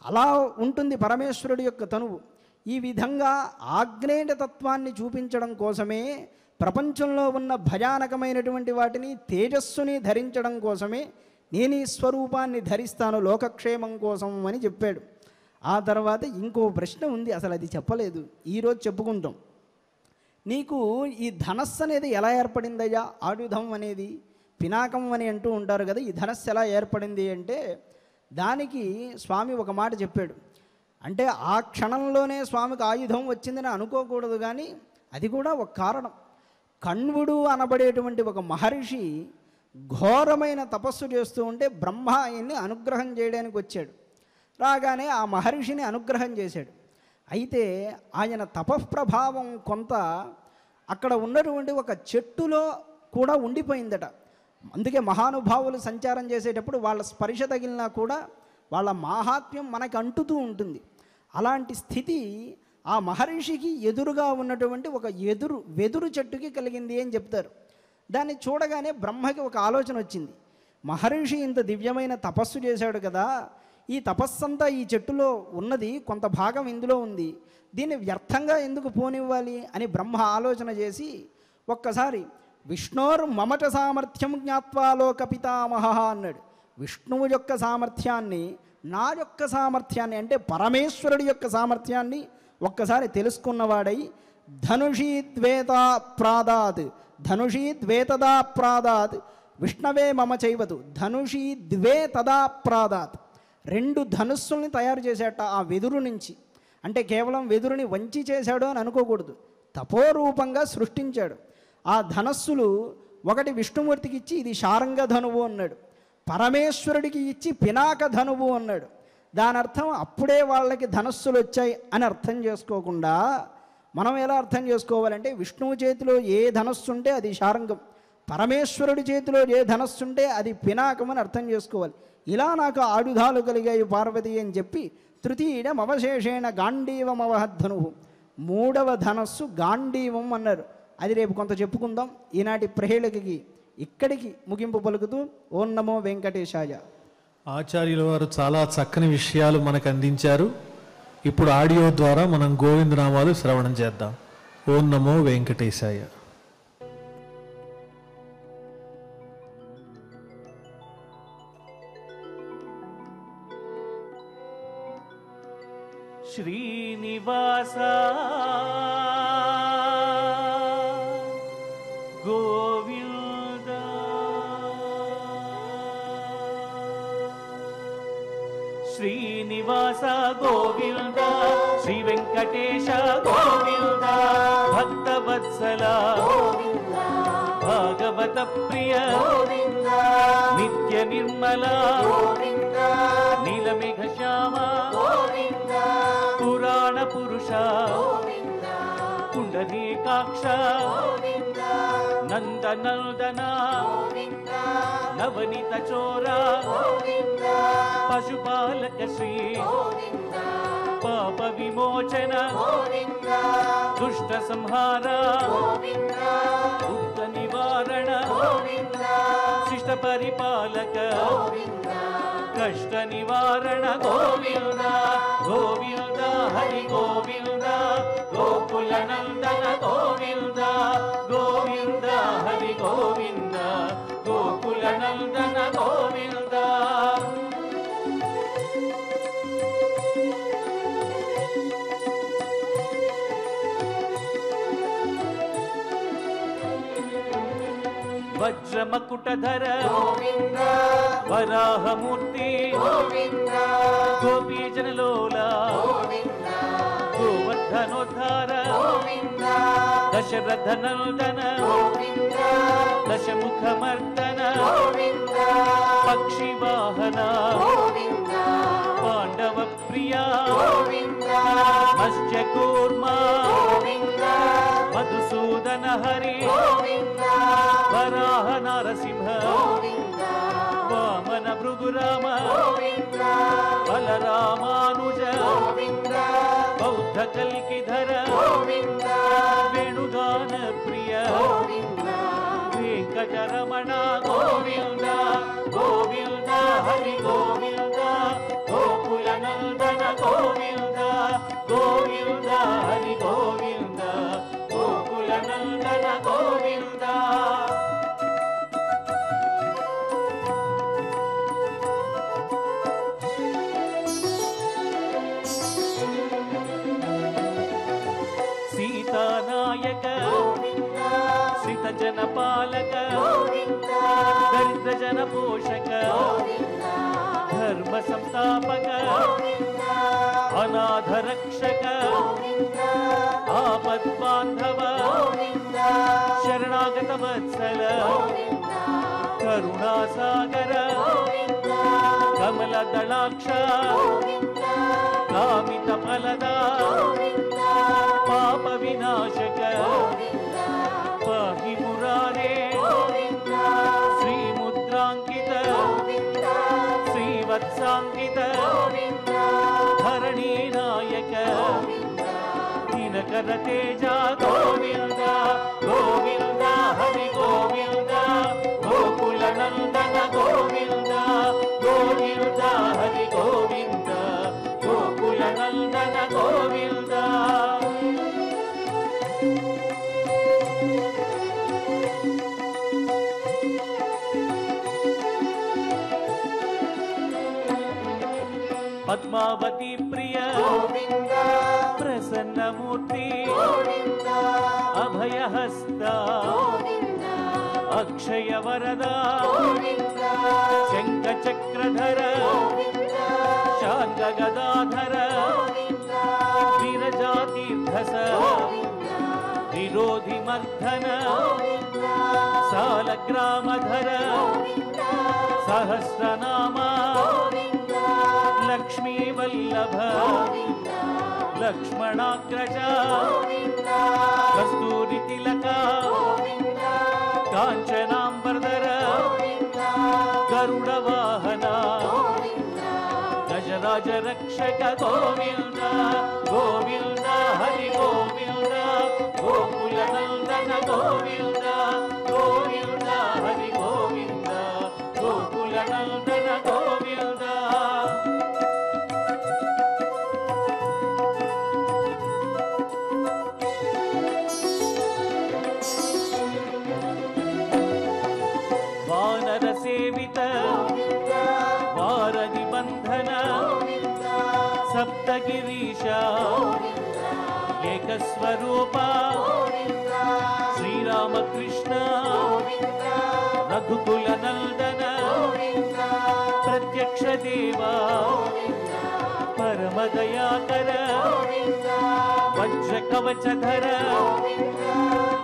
అలా ఉంటుంది పరమేశ్వరుడి యొక్క తనువు. ఈ విధంగా ఆగ్నేయ తత్వాన్ని చూపించడం కోసమే, ప్రపంచంలో ఉన్న భయానకమైనటువంటి వాటిని తేజస్సుని ధరించడం కోసమే నేను ఈ స్వరూపాన్ని ధరిస్తాను లోకక్షేమం కోసం అని చెప్పాడు. ఆ తర్వాత ఇంకో ప్రశ్న ఉంది, అసలు అది చెప్పలేదు, ఈరోజు చెప్పుకుంటాం. నీకు ఈ ధనస్సు అనేది ఎలా ఏర్పడిందయ్యా? ఆయుధం అనేది పినాకం అని అంటూ ఉంటారు కదా, ఈ ధనస్సు ఎలా ఏర్పడింది అంటే దానికి స్వామి ఒక మాట చెప్పాడు. అంటే ఆ క్షణంలోనే స్వామికి ఆయుధం వచ్చిందని అనుకోకూడదు, కానీ అది కూడా ఒక కారణం. కణ్వుడు అనబడేటువంటి ఒక మహర్షి ఘోరమైన తపస్సు చేస్తూ ఉంటే బ్రహ్మ ఆయన్ని అనుగ్రహం చేయడానికి వచ్చాడు. రాగానే ఆ మహర్షిని అనుగ్రహం చేశాడు. అయితే ఆయన తపఃప్రభావం కొంత అక్కడ ఉన్నటువంటి ఒక చెట్టులో కూడా ఉండిపోయిందట. అందుకే మహానుభావులు సంచారం చేసేటప్పుడు వాళ్ళ స్పర్శ తగిలినా కూడా వాళ్ళ మాహాత్మ్యం మనకు అంటుతూ ఉంటుంది. అలాంటి స్థితి ఆ మహర్షికి ఎదురుగా ఉన్నటువంటి ఒక వెదురు చెట్టుకి కలిగింది అని చెప్తారు. దాన్ని చూడగానే బ్రహ్మకి ఒక ఆలోచన వచ్చింది. మహర్షి ఇంత దివ్యమైన తపస్సు చేశాడు కదా, ఈ తపస్సంతా ఈ చెట్టులో ఉన్నది, కొంత భాగం ఇందులో ఉంది, దీన్ని వ్యర్థంగా ఎందుకు పోనివ్వాలి అని బ్రహ్మ ఆలోచన చేసి ఒక్కసారి విష్ణోర్ మమట సామర్థ్యం జ్ఞాత్వా లోక పితామహ అన్నాడు. విష్ణువు యొక్క సామర్థ్యాన్ని, నా యొక్క సామర్థ్యాన్ని అంటే పరమేశ్వరుడి యొక్క సామర్థ్యాన్ని ఒక్కసారి తెలుసుకున్నవాడై ధనుషీ ద్వేతా ప్రాదాత్, ధనుషీ ద్వేతదా ప్రాదాత్ విష్ణవే మమ చైవతు ధనుషీ ద్వే తదా ప్రాదాత్. 2 ధనుస్సుల్ని తయారు చేశాట ఆ వెదురు నుంచి. అంటే కేవలం వెదురుని వంచి చేశాడు అని అనుకోకూడదు, తపోరూపంగా సృష్టించాడు. ఆ ధనస్సులు ఒకటి విష్ణుమూర్తికి ఇచ్చి ఇది శారంగ ధనువు అన్నాడు, పరమేశ్వరుడికి ఇచ్చి పినాక ధనువు అన్నాడు. దాని అర్థం అప్పుడే వాళ్ళకి ధనస్సులు వచ్చాయి అని అర్థం చేసుకోకుండా మనం ఎలా అర్థం చేసుకోవాలంటే విష్ణువు చేతిలో ఏ ధనస్సు ఉంటే అది శారంగం, పరమేశ్వరుడి చేతిలో ఏ ధనస్సు ఉంటే అది పినాకం అని అర్థం చేసుకోవాలి. ఇలా నాకు ఆయుధాలు కలిగాయి పార్వతి అని చెప్పి తృతీయం అవశేషేణ గాంధీవమవహద్ధను, 3వ ధనస్సు గాంధీవం అన్నారు. అది రేపు కొంత చెప్పుకుందాం. ఈనాటి ప్రహేళకి ఇక్కడికి ముగింపు పలుకుతూ ఓం నమో వెంకటేశాయ. ఆచార్యుల వారు చాలా చక్కని విషయాలు మనకు అందించారు. ఇప్పుడు ఆడియో ద్వారా మనం గోవిందనామాలు శ్రవణం చేద్దాం. ఓం నమో వెంకటేశాయ. శ్రీనివాస గోవింద శ్రీనివాస గోవింద శ్రీ వెంకటేశ గోవింద భక్తవత్సల భాగవత ప్రియ నిత్య నిర్మల నీలమేఘ శ్యామ పురాణ పురుష పుండరీకాక్ష నందనందన నవనీత చోర పశుపాలక శ్రీ పాప విమోచన గోవింద దుష్ట సంహార గోవింద దుఃఖ నివారణ గోవింద శిష్ట పరిపాలక గోవింద కష్ట నివారణ గోవింద గోవింద హరి గోవింద గోకుల నందన గోవింద గోవింద హరి గోవింద గోకుల నందన గోవింద వజ్రమకుటధర గోవింద వరాహమూర్తి గోవింద గోపీజనలోల గోవింద గోవర్ధనోద్ధార గోవింద దశరథ నందన గోవింద దశముఖమర్దన గోవింద పక్షి వాహన గోవింద పాండవ ప్రియ గోవింద మత్స్య కూర్మ గోవింద మధుసూదన హరి గోవింద వరాహ నరసింహ గోవింద వామన భృగురామ గోవింద బలరామానుజ గోవింద బౌద్ధ కల్కిధర గోవింద వేణుగాన ప్రియ గోవింద వెంకటరమణ గోవింద గోవింద హరి గోవింద గోకుల నందన గోవింద గోవింద హరి గోవింద గోకుల నందన గోవింద సీతానాయక గోవింద శ్రిత జన పాలక గోవింద దరిద్ర జన పోషక గోవింద ధర్మ సంస్థాపక గోవింద అనాథ రక్షక గోవింద ఆపద్ బాంధవ గోవింద శరణాగత వత్సల గోవింద కరుణాసాగర గోవింద కమల దళాక్ష గోవింద కామిత ఫలద గోవింద పాప వినాశక గోవింద పాహి మురారే గోవింద శ్రీముద్రాంకిత గోవింద శ్రీవత్సాంకిత గోవింద ధరణీ నాయక గోవింద దినకర తేజ గోవింద గోవింద హరి గోవింద గోకుల నందన గోవింద గోవింద హరి గోవింద గోకుల నందన గోవింద పద్మావతి ప్రియ గోవింద ప్రసన్నమూర్తి గోవింద అభయహస్త గోవింద అక్షయ వరద గోవింద శంఖ చక్రధర గోవింద శాంత గదాధర గోవింద వీరజాతీర్థస గోవింద విరోధి మర్ధన గోవింద సాలగ్రామధర గోవింద సహస్రనామ గోవింద లక్ష్మీ వల్లభ గోవింద లక్ష్మణాగ్రజ గోవింద కస్తూరి తిలక గోవింద కాంచనాంబరధర గోవింద గరుడ వాహన గోవింద గజరాజ రక్షక గోవింద గోవింద హరి గోవింద గోకుల నందన గోవింద గోవింద హరి గోవింద గోకుల నందన గోవింద వానర సేవిత గోవింద వారధి బంధన గోవింద సప్తగిరీశ గోవింద ఏకస్వరూప గోవింద శ్రీరామకృష్ణ గోవింద రఘుకుల నందన గోవింద ప్రత్యక్ష దేవ గోవింద పరమదయాకర గోవింద వజ్ర కవచధర గోవింద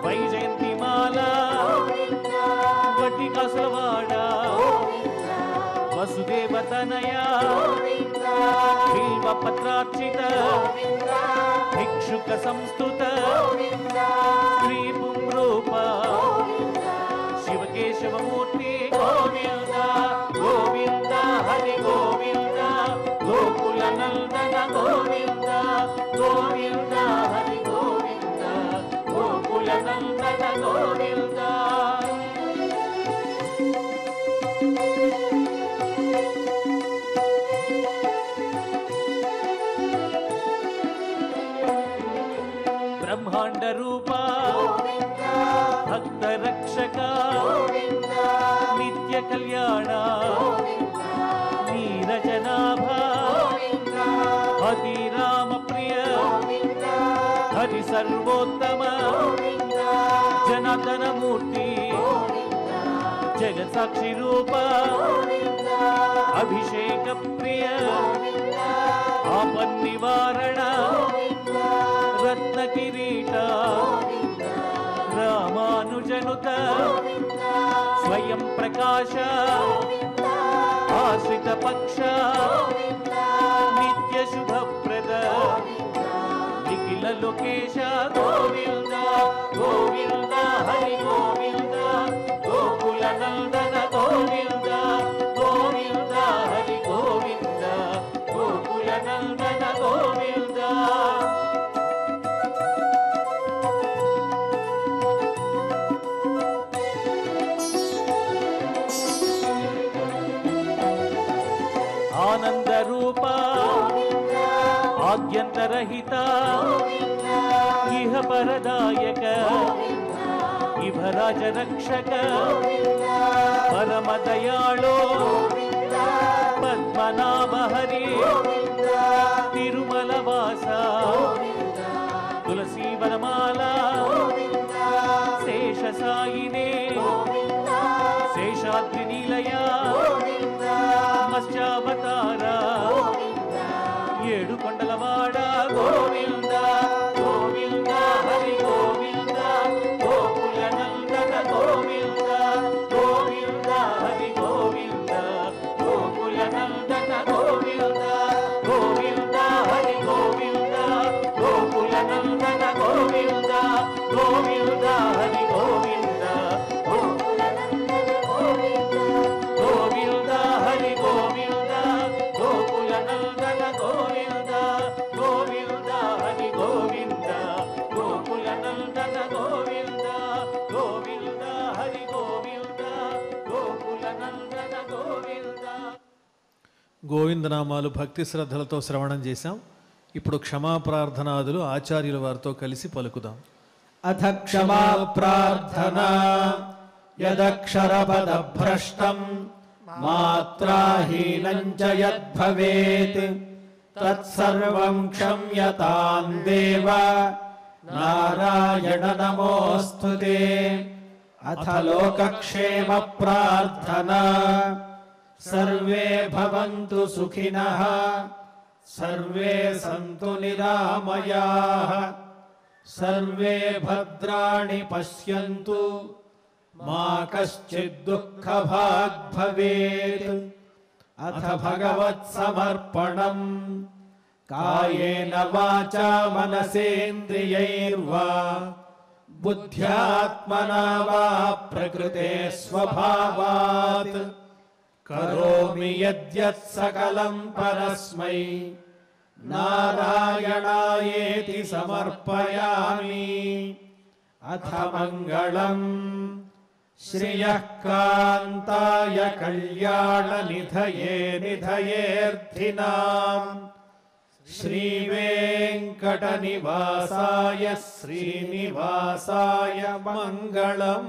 వైజయంతిమాల గోవింద వటికసవాడ గోవింద వసుదేవ తనయ గోవింద బిల్వ పత్రార్చిత గోవింద భిక్షుక సంస్థుత గోవింద శ్రీ పుంరూప గోవింద శివకేశవమూర్తి గోవింద గోవింద హరి గోవింద గోకుల నందన గోవింద బ్రహ్మాండ రూప భక్త రక్షక నిత్య కళ్యాణ నీరజనాభ హరి రామ ప్రియ హరి సర్వోత్తమ జనార్దన మూర్తి జగత్ సాక్షి రూప అభిషేక ప్రియ ఆపన్ నివారణ రత్న కిరీట రామానుజనుత స్వయం ప్రకాశ ఆశ్రిత పక్ష నిత్య శుభప్రద నిఖిల లోకేశ గోవింద గోవింద హరి గోవింద గోకుల నందన గోవింద గోవింద హరి గోవింద గోకుల నందన గోవింద ఆనంద రూప ఆద్యంతరహిత ఇహ పరదాయక ఇభరాజ రక్షక పరమ దయాళో పద్మనాభ హరి తిరుమల వాస తులసీ వనమాల శేష సాయినే శేషాద్రి నిలయ మత్స్యావతార ఏడు కొండలవాడ గోవింద గోవింద హరి గోవింద గోకుల నందన గోవింద గోవింద హరి గోవింద గోకుల నందన గోవింద గోవింద హరి గోవింద గోకుల నందన గోవింద గోవింద హరి గోవింద గోకుల నందన గోవింద గోవింద హరి గోవింద గోకుల నందన గోవింద గోవింద హరి గోవింద గోకుల నందన గోవింద గోవింద హరి గోవింద గోకుల నందన గోవింద. గోవిందనామాలు భక్తి శ్రద్ధలతో శ్రవణం చేశాం. ఇప్పుడు క్షమాప్రార్థనాదులు ఆచార్యుల వారితో కలిసి పలుకుదాం. అథ క్షమా ప్రార్థనా యదక్షరపదభ్రష్టం మాత్రాహీనం చ యద్భవేత్ తత్సర్వం క్షమ్యతాం దేవ నారాయణ నమోస్తుతే. అథ లోకక్షేమ ప్రార్థనా సర్వే భవంతు సుఖినః సర్వే సంతు నిరామయాః సర్వే భద్రాణి పశ్యంతు మా కశ్చిద్ దుఃఖభాగ్ భవేత్. అథ భగవత్ సమర్పణం కాయేన వాచా మనసేంద్రియైర్వా బుద్ధ్యాత్మనా వా ప్రకృతే స్వభావాత్ కరోమి యద్యత్ సకలం పరస్మై నారాయణాయేతి సమర్పయామి. అథ మంగళం శ్రియః కాంతాయ కళ్యాణ నిధయే నిధయేర్థినాం శ్రీవేంకట నివాసాయ శ్రీనివాసాయ మంగళం.